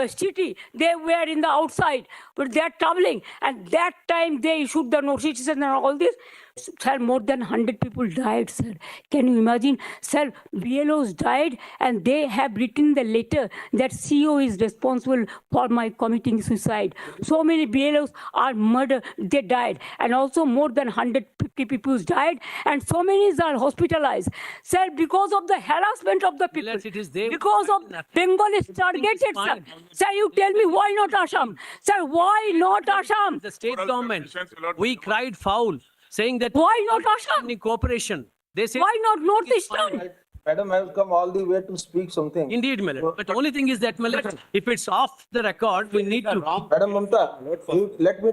Speaker 5: city, they were in the outside, but they are traveling, and that time they issued the notices and all this. Sir, more than 100 people died, sir. Can you imagine? Sir, BLOs died and they have written the letter that CEO is responsible for my committing suicide. So many BLOs are murdered, they died. And also more than 150 people died and so many are hospitalized. Sir, because of the harassment of the people,
Speaker 7: Yes, it is there.
Speaker 5: because of Bengal is targeted, sir.
Speaker 7: fine.
Speaker 5: Sir, you tell me why not Assam? Sir, why not Assam?
Speaker 7: The state government, we cried foul, saying that
Speaker 5: Why not Assam?
Speaker 7: any cooperation. They say
Speaker 5: Why not Northeastern?
Speaker 6: Madam has come all the way to speak something.
Speaker 7: indeed, Millet. But the only thing is that Millet, if it's off the record, we need to.
Speaker 6: Madam Mamata,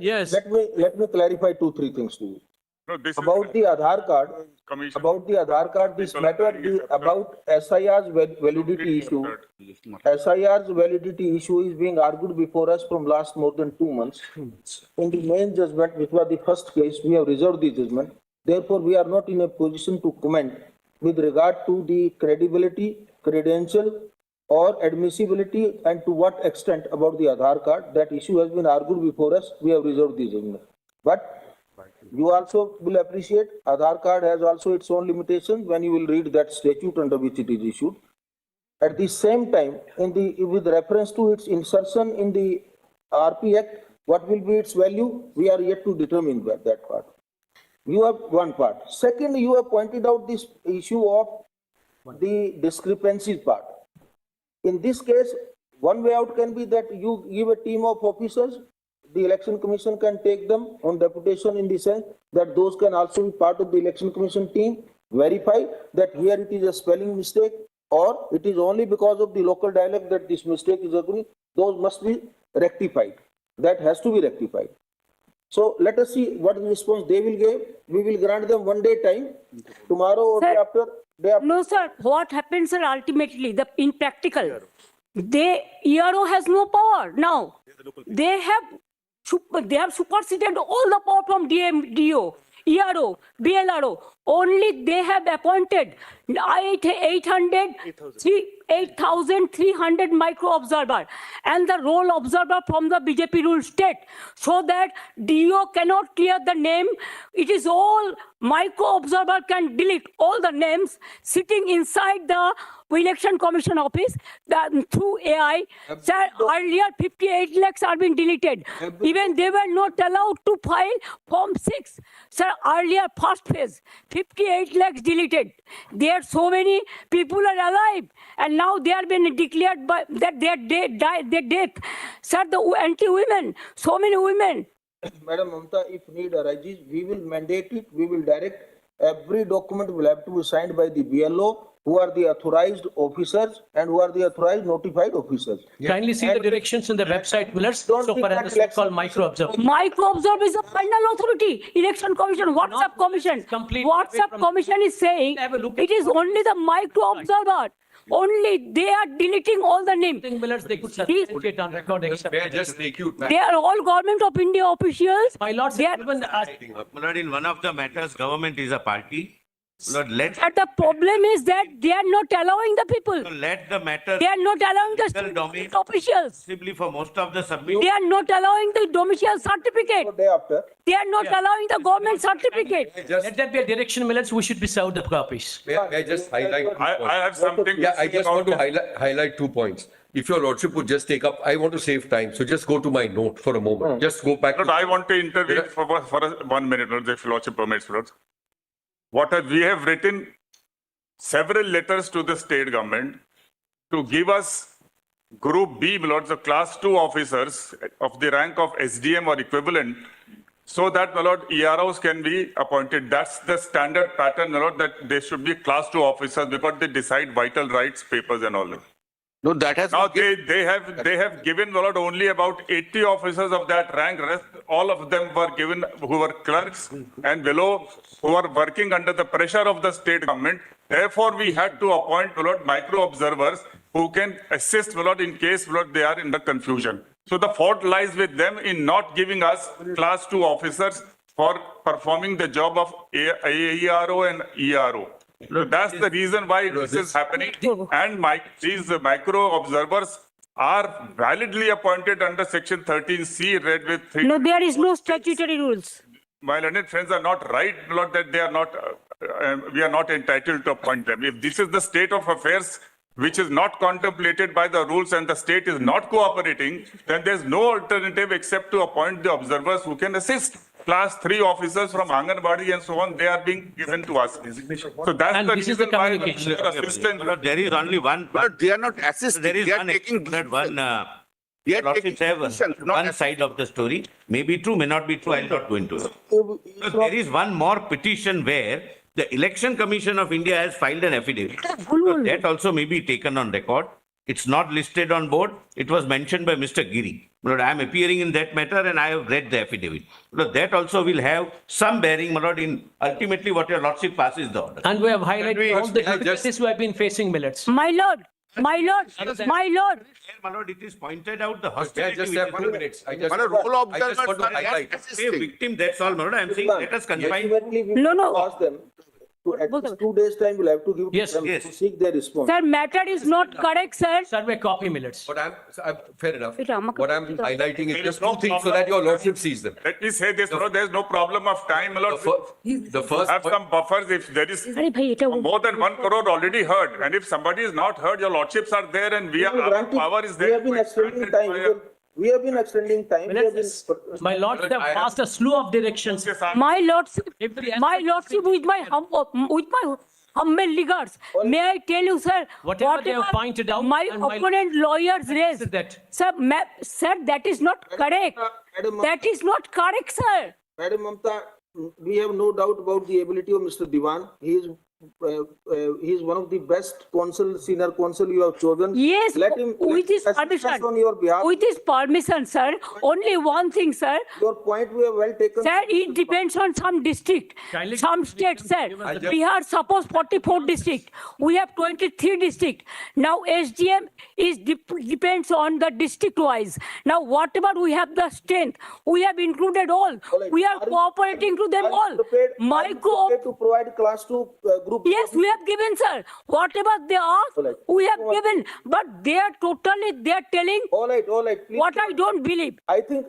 Speaker 7: Yes.
Speaker 6: let me clarify 2-3 things to you.
Speaker 8: No, this
Speaker 6: About
Speaker 8: is
Speaker 6: the Aadhaar card,
Speaker 8: Commission.
Speaker 6: about the Aadhaar card, this matter about SIR's validity issue. SIR's validity issue is being argued before us from last more than 2 months. In the main judgment, which was the first case, we have reserved the judgment. Therefore, we are not in a position to comment with regard to the credibility, credential, or admissibility, and to what extent about the Aadhaar card. That issue has been argued before us. We have reserved the judgment. But you also will appreciate Aadhaar card has also its own limitations when you will read that statute under which it is issued. At the same time, with reference to its insertion in the RP Act, what will be its value? We are yet to determine that part. You have one part. Second, you have pointed out this issue of the discrepancies part. In this case, one way out can be that you give a team of officers. The Election Commission can take them on deputation in the sense that those can also be part of the Election Commission team, verify that here it is a spelling mistake or it is only because of the local dialect that this mistake is occurring. Those must be rectified. That has to be rectified. So let us see what response they will give. We will grant them 1 day time. Tomorrow or
Speaker 5: Sir,
Speaker 6: day after.
Speaker 5: No, sir. What happens, sir, ultimately, in practical, ERO has no power now. They have superseded all the power from DO, ERO, BLRO. Only they have appointed 8,300 micro observer and the role observer from the BJP ruled state, so that DO cannot clear the name. It is all micro observer can delete all the names sitting inside the Election Commission office through AI. Sir, earlier 58 lakhs are being deleted. Even they were not allowed to file Form 6. Sir, earlier first phase, 58 lakhs deleted. There are so many people are alive and now they are being declared that they are dead. Sir, the anti-women, so many women.
Speaker 6: Madam Mamata, if need arises, we will mandate it, we will direct. Every document will have to be signed by the BLO, who are the authorized officers and who are the authorized notified officers.
Speaker 7: Kindly see the directions in the website, Millers, so far as the so-called micro observer.
Speaker 5: Micro observer is a final authority. Election Commission, WhatsApp Commission. WhatsApp Commission is saying it is only the micro observer. Only they are deleting all the names.
Speaker 7: Millers, they could certificate on record.
Speaker 9: May I just take you back?
Speaker 5: They are all Government of India officials.
Speaker 7: My lords,
Speaker 5: They are,
Speaker 7: even
Speaker 9: Lord, in one of the matters, government is a party. Lord, let
Speaker 5: the problem is that they are not allowing the people.
Speaker 9: the matter
Speaker 5: They are not allowing the
Speaker 9: legal domain
Speaker 5: state officials.
Speaker 9: possibly for most of the submit.
Speaker 5: They are not allowing the domicile certificate.
Speaker 6: Day after.
Speaker 5: They are not allowing the government certificate.
Speaker 7: let that be a direction, Millers, we should be served the copies.
Speaker 10: May I just highlight?
Speaker 8: I have something.
Speaker 10: Yeah, I just want to
Speaker 8: highlight.
Speaker 10: highlight 2 points. If your lordship would just take up, I want to save time, so just go to my note for a moment. Just go back.
Speaker 8: Lord, I want to intervene for 1 minute, Lord, if Lordship permits, Lord. We have written several letters to the state government to give us Group B, Lord, the class 2 officers of the rank of SDM or equivalent, so that, my Lord, EROs can be appointed. That's the standard pattern, my Lord, that they should be class 2 officers because they decide vital rights, papers and all that.
Speaker 9: No, that has
Speaker 8: Now they have given, my Lord, only about 80 officers of that rank. Rest, all of them were given who were clerks and below who are working under the pressure of the state government. Therefore, we had to appoint, my Lord, micro observers who can assist, my Lord, in case, my Lord, they are in the confusion. So the fault lies with them in not giving us class 2 officers for performing the job of AERO and ERO. So that's the reason why this is happening. And these micro observers are validly appointed under Section 13C, read with 3.
Speaker 5: No, there is no statutory rules.
Speaker 8: my learned friends are not right, Lord, that they are not, we are not entitled to appoint them. If this is the state of affairs which is not contemplated by the rules and the state is not cooperating, then there's no alternative except to appoint the observers who can assist. Class 3 officers from Anganwadi and so on, they are being given to us. So that's
Speaker 7: And
Speaker 8: the
Speaker 7: this is the
Speaker 8: reason why
Speaker 7: communication.
Speaker 8: assistance.
Speaker 9: Lord, there is only one.
Speaker 11: But they are not assisting.
Speaker 9: There is
Speaker 11: They are
Speaker 9: one,
Speaker 11: taking
Speaker 9: Lord, one,
Speaker 11: They are
Speaker 9: Lordships
Speaker 11: taking
Speaker 9: have
Speaker 11: decisions, not
Speaker 9: one side of the story. May be true, may not be true, I'll not go into it. So there is one more petition where the Election Commission of India has filed an affidavit. So that also may be taken on record. It's not listed on board. It was mentioned by Mr. Giri. Lord, I am appearing in that matter and I have read the affidavit. Lord, that also will have some bearing, my Lord, in ultimately what your Lordship passes the order.
Speaker 7: And we have highlighted all the
Speaker 10: I just-
Speaker 7: difficulties we have been facing, Millets.
Speaker 5: My lord, my lord, my lord.
Speaker 9: There, my Lord, it is pointed out the
Speaker 10: Yeah,
Speaker 9: hostility.
Speaker 10: just
Speaker 9: which
Speaker 10: have
Speaker 9: is
Speaker 10: 2
Speaker 9: there.
Speaker 10: minutes. I
Speaker 11: But a role
Speaker 10: I just want to
Speaker 11: observers are
Speaker 10: highlight.
Speaker 9: A
Speaker 11: assisting.
Speaker 9: victim, that's all, my Lord. I am saying let us confine.
Speaker 6: Ultimately, we
Speaker 5: No, no.
Speaker 6: will ask them to at least 2 days' time, we'll have to give
Speaker 7: Yes,
Speaker 6: them to
Speaker 9: yes.
Speaker 6: seek their response.
Speaker 5: Sir, matter is not correct, sir.
Speaker 7: Survey copy, Millets.
Speaker 10: But fair enough.
Speaker 5: Wait, Amma-
Speaker 10: What I'm highlighting is
Speaker 8: There
Speaker 10: just
Speaker 8: is no
Speaker 10: 2 things so
Speaker 8: problem.
Speaker 10: that your lordship sees them.
Speaker 8: Let me say this, no, there's no problem of time, my
Speaker 10: The
Speaker 8: Lord.
Speaker 10: the first
Speaker 8: Have
Speaker 10: point-
Speaker 8: some buffers if there is
Speaker 5: Arey bhai, eta
Speaker 8: more than 1 crore already heard. And if somebody is not heard, your lordships are there and we are, our
Speaker 6: Granted,
Speaker 8: power is
Speaker 6: we
Speaker 8: there.
Speaker 6: have been extending time. We have been extending time. We have
Speaker 7: Millets,
Speaker 6: been-
Speaker 7: my lords have passed a slew of directions.
Speaker 5: My lordship,
Speaker 7: Every aspect
Speaker 5: my lordship with my humble regards. May I tell you, sir,
Speaker 7: Whatever they have pointed out
Speaker 5: my
Speaker 7: and my-
Speaker 5: opponent lawyers raised.
Speaker 7: that.
Speaker 5: Sir, sir, that is not correct.
Speaker 6: Madam-
Speaker 5: That is not correct, sir.
Speaker 6: Madam Mamata, we have no doubt about the ability of Mr. Diwan. He is one of the best counsel, senior counsel you have chosen.
Speaker 5: Yes,
Speaker 6: Let him
Speaker 5: with his
Speaker 6: assist us
Speaker 5: permission.
Speaker 6: on your behalf.
Speaker 5: With his permission, sir. Only one thing, sir.
Speaker 6: Your point we have well taken.
Speaker 5: Sir, it depends on some district,
Speaker 7: Kindly-
Speaker 5: some states, sir.
Speaker 7: Give us the-
Speaker 5: We are suppose 44 district. We have 23 district. Now SDM is depends on the district wise. Now whatever we have the strength, we have included all.
Speaker 6: Alright.
Speaker 5: We are cooperating to them
Speaker 6: Are you
Speaker 5: all.
Speaker 6: prepared-
Speaker 5: My
Speaker 6: are you
Speaker 5: co
Speaker 6: prepared to provide class 2 group?
Speaker 5: Yes, we have given, sir. Whatever they ask,
Speaker 6: Alright.
Speaker 5: we have given. But they are telling
Speaker 6: All right, please.
Speaker 5: what I don't believe.
Speaker 6: I think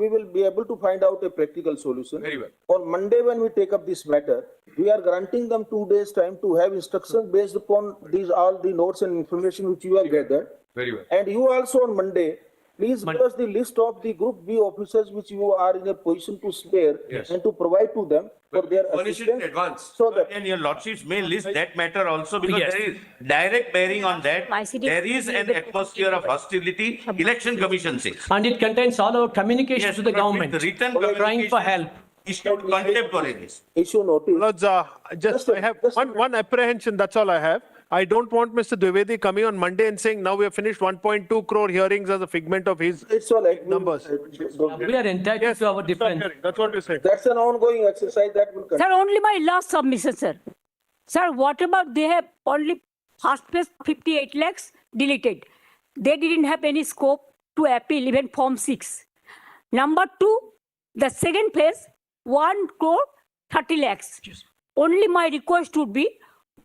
Speaker 6: we will be able to find out a practical solution.
Speaker 10: Very well.
Speaker 6: On Monday, when we take up this matter, we are granting them 2 days' time to have instructions based upon all the notes and information which you have gathered.
Speaker 10: Very well.
Speaker 6: And you also on Monday, please give us the list of the Group B officers which you are in a position to spare
Speaker 10: Yes.
Speaker 6: and to provide to them for their
Speaker 10: Furnish it in
Speaker 6: assistance.
Speaker 10: advance.
Speaker 6: So that
Speaker 9: And your lordships may list that matter also because
Speaker 7: Yes.
Speaker 9: there is direct bearing on that.
Speaker 5: My city-
Speaker 9: There is an atmosphere of hostility. Election Commission says.
Speaker 7: And it contains all our communications
Speaker 9: Yes,
Speaker 7: to the
Speaker 9: but with
Speaker 7: government.
Speaker 9: written
Speaker 7: Trying for
Speaker 9: communication
Speaker 7: help.
Speaker 9: issued contemporaneous.
Speaker 6: issue notice.
Speaker 12: Lords, I have one apprehension, that's all I have. I don't want Mr. Dwivedi coming on Monday and saying, now we have finished 1.2 crore hearings as a figment of his.
Speaker 6: It's all right.
Speaker 12: Numbers.
Speaker 7: We are entitled to our defense.
Speaker 12: That's what you say.
Speaker 6: That's an ongoing exercise that will continue.
Speaker 5: Sir, only my last submission, sir. Sir, whatever they have only first phase 58 lakhs deleted. They didn't have any scope to appeal even Form 6. Number 2, the second phase, 1 crore 30 lakhs. Only my request would be,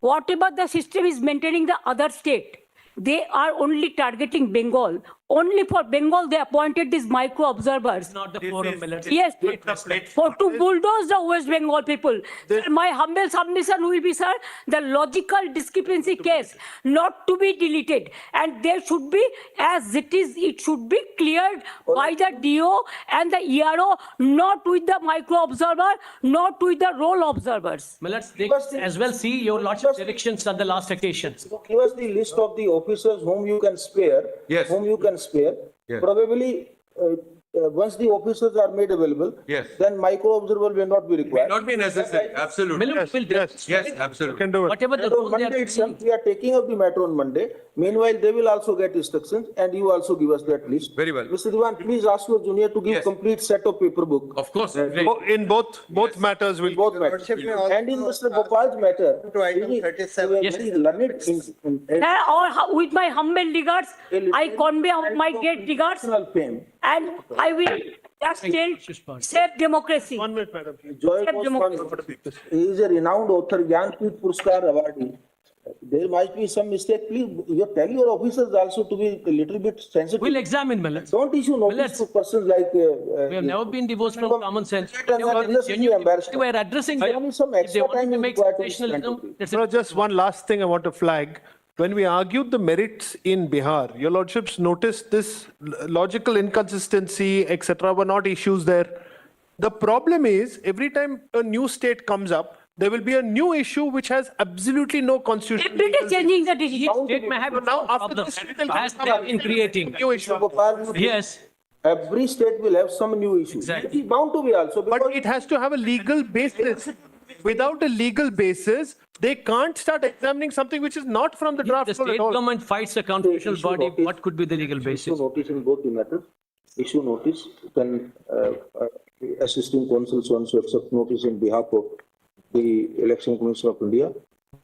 Speaker 5: whatever the system is maintaining the other state, they are only targeting Bengal. Only for Bengal, they appointed these micro observers.
Speaker 7: Not the
Speaker 9: This
Speaker 7: forum,
Speaker 9: is-
Speaker 7: Millets.
Speaker 5: Yes,
Speaker 9: the platform.
Speaker 5: for to bulldoze the West Bengal people. Sir, my humble submission will be, sir, the logical discrepancy case not to be deleted, and there should be, as it is, it should be cleared by the DO and the ERO, not with the micro observer, not with the role observers.
Speaker 7: Millets, they as well see your lordship directions at the last occasion.
Speaker 6: So give us the list of the officers whom you can spare.
Speaker 10: Yes.
Speaker 6: Whom you can spare.
Speaker 10: Yes.
Speaker 6: Probably, once the officers are made available.
Speaker 10: Yes.
Speaker 6: Then micro observer will not be required.
Speaker 10: Not be necessary, absolutely.
Speaker 7: Millets will
Speaker 12: Yes.
Speaker 10: Yes, absolutely.
Speaker 12: Can do it.
Speaker 7: whatever the
Speaker 6: And on
Speaker 7: role they
Speaker 6: Monday
Speaker 7: are
Speaker 6: itself, we are taking up the matter on Monday. Meanwhile, they will also get instructions and you also give us that list.
Speaker 10: Very well.
Speaker 6: Mr. Diwan, please ask your junior to give
Speaker 10: Yes.
Speaker 6: complete set of paper book.
Speaker 10: Of course.
Speaker 12: In both matters, we'll.
Speaker 6: Both matters. And in Mr. Gopal's matter.
Speaker 11: To item
Speaker 6: he-
Speaker 11: 37.
Speaker 6: he was very learned in
Speaker 5: Sir, with my humble regards, I convey my great regards,
Speaker 6: personal fame.
Speaker 5: and I will just tell, save democracy.
Speaker 12: 1 minute, madam.
Speaker 6: Joy
Speaker 5: Save
Speaker 6: was
Speaker 5: democracy.
Speaker 6: from, he is a renowned author, Jnanpith Puraskar awardee. There might be some mistake. Please, you tell your officers also to be a little bit sensitive.
Speaker 7: We'll examine, my lords.
Speaker 6: Don't issue notice
Speaker 7: Let's-
Speaker 6: to persons like.
Speaker 7: We have never been divorced from common sense.
Speaker 6: They were unnecessarily embarrassed.
Speaker 7: We are addressing
Speaker 6: I
Speaker 7: them.
Speaker 6: mean, some
Speaker 7: If they
Speaker 6: extra
Speaker 7: want
Speaker 6: time
Speaker 7: to
Speaker 6: is
Speaker 7: make
Speaker 6: required to be spent
Speaker 7: sensationalism,
Speaker 6: with it.
Speaker 7: that's
Speaker 12: So
Speaker 7: it.
Speaker 12: just one last thing I want to flag. When we argued the merits in Bihar, your lordships noticed this logical inconsistency, etc., were not issues there. The problem is every time a new state comes up, there will be a new issue which has absolutely no constitutional.
Speaker 5: Every day changing the decision.
Speaker 7: Each state may have
Speaker 12: So
Speaker 7: its
Speaker 12: now
Speaker 7: own
Speaker 12: after
Speaker 7: problems.
Speaker 12: this, we will
Speaker 7: As
Speaker 12: come
Speaker 7: they
Speaker 12: up
Speaker 7: have been creating.
Speaker 12: new issue.
Speaker 6: Gopal,
Speaker 7: Yes.
Speaker 6: every state will have some new issue.
Speaker 7: Exactly.
Speaker 6: It is bound to be also.
Speaker 12: But
Speaker 6: because
Speaker 12: it has to have a legal basis. Without a legal basis, they can't start examining something which is not from the
Speaker 7: If
Speaker 12: draft
Speaker 7: the
Speaker 12: code
Speaker 7: state
Speaker 12: at all.
Speaker 7: government fights a constitutional
Speaker 6: issue
Speaker 7: body,
Speaker 6: notice-
Speaker 7: what could be the legal
Speaker 6: Issue
Speaker 7: basis?
Speaker 6: notice in both the matters. Issue notice, then assisting counsel wants to accept notice in behalf of the Election Commission of India,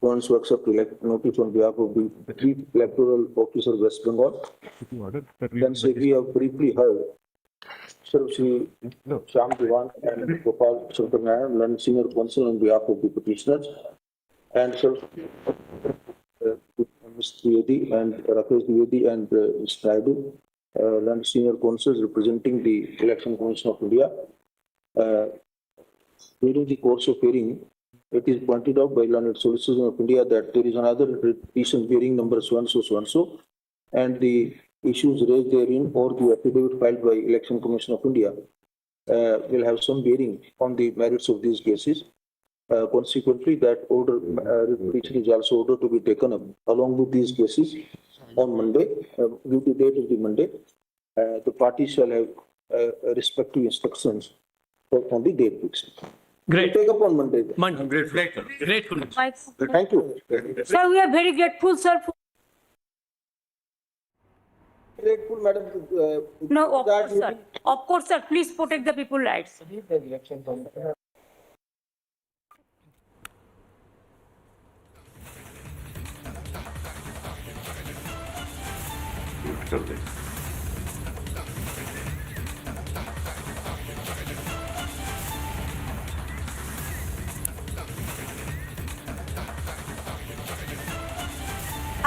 Speaker 6: wants to accept notice on behalf of the Chief Electoral Officer West Bengal. Then say we have briefly heard Sir Shri Shyam Diwan and Gopal Shankarnayan, learned senior counsel on behalf of the petitioners, and Sir Ms. Dwivedi and Rakesh Dwivedi and Ms. Naidu, learned senior counsels representing the Election Commission of India. During the course of hearing, it is pointed out by learned solicitors of India that there is another recent hearing number so and so, and the issues raised therein or the affidavit filed by Election Commission of India will have some bearing on the merits of these cases. Consequently, that order which is also ordered to be taken up along with these cases on Monday, due to date of the Monday. The parties shall have respective instructions on the date fixed.
Speaker 7: Great.
Speaker 6: Take up on Monday.
Speaker 7: Monday. Grateful.
Speaker 6: Thank you.
Speaker 5: Sir, we are very grateful, sir.
Speaker 6: Grateful, madam.
Speaker 5: No, of course, sir. Of course, sir. Please protect the people's rights.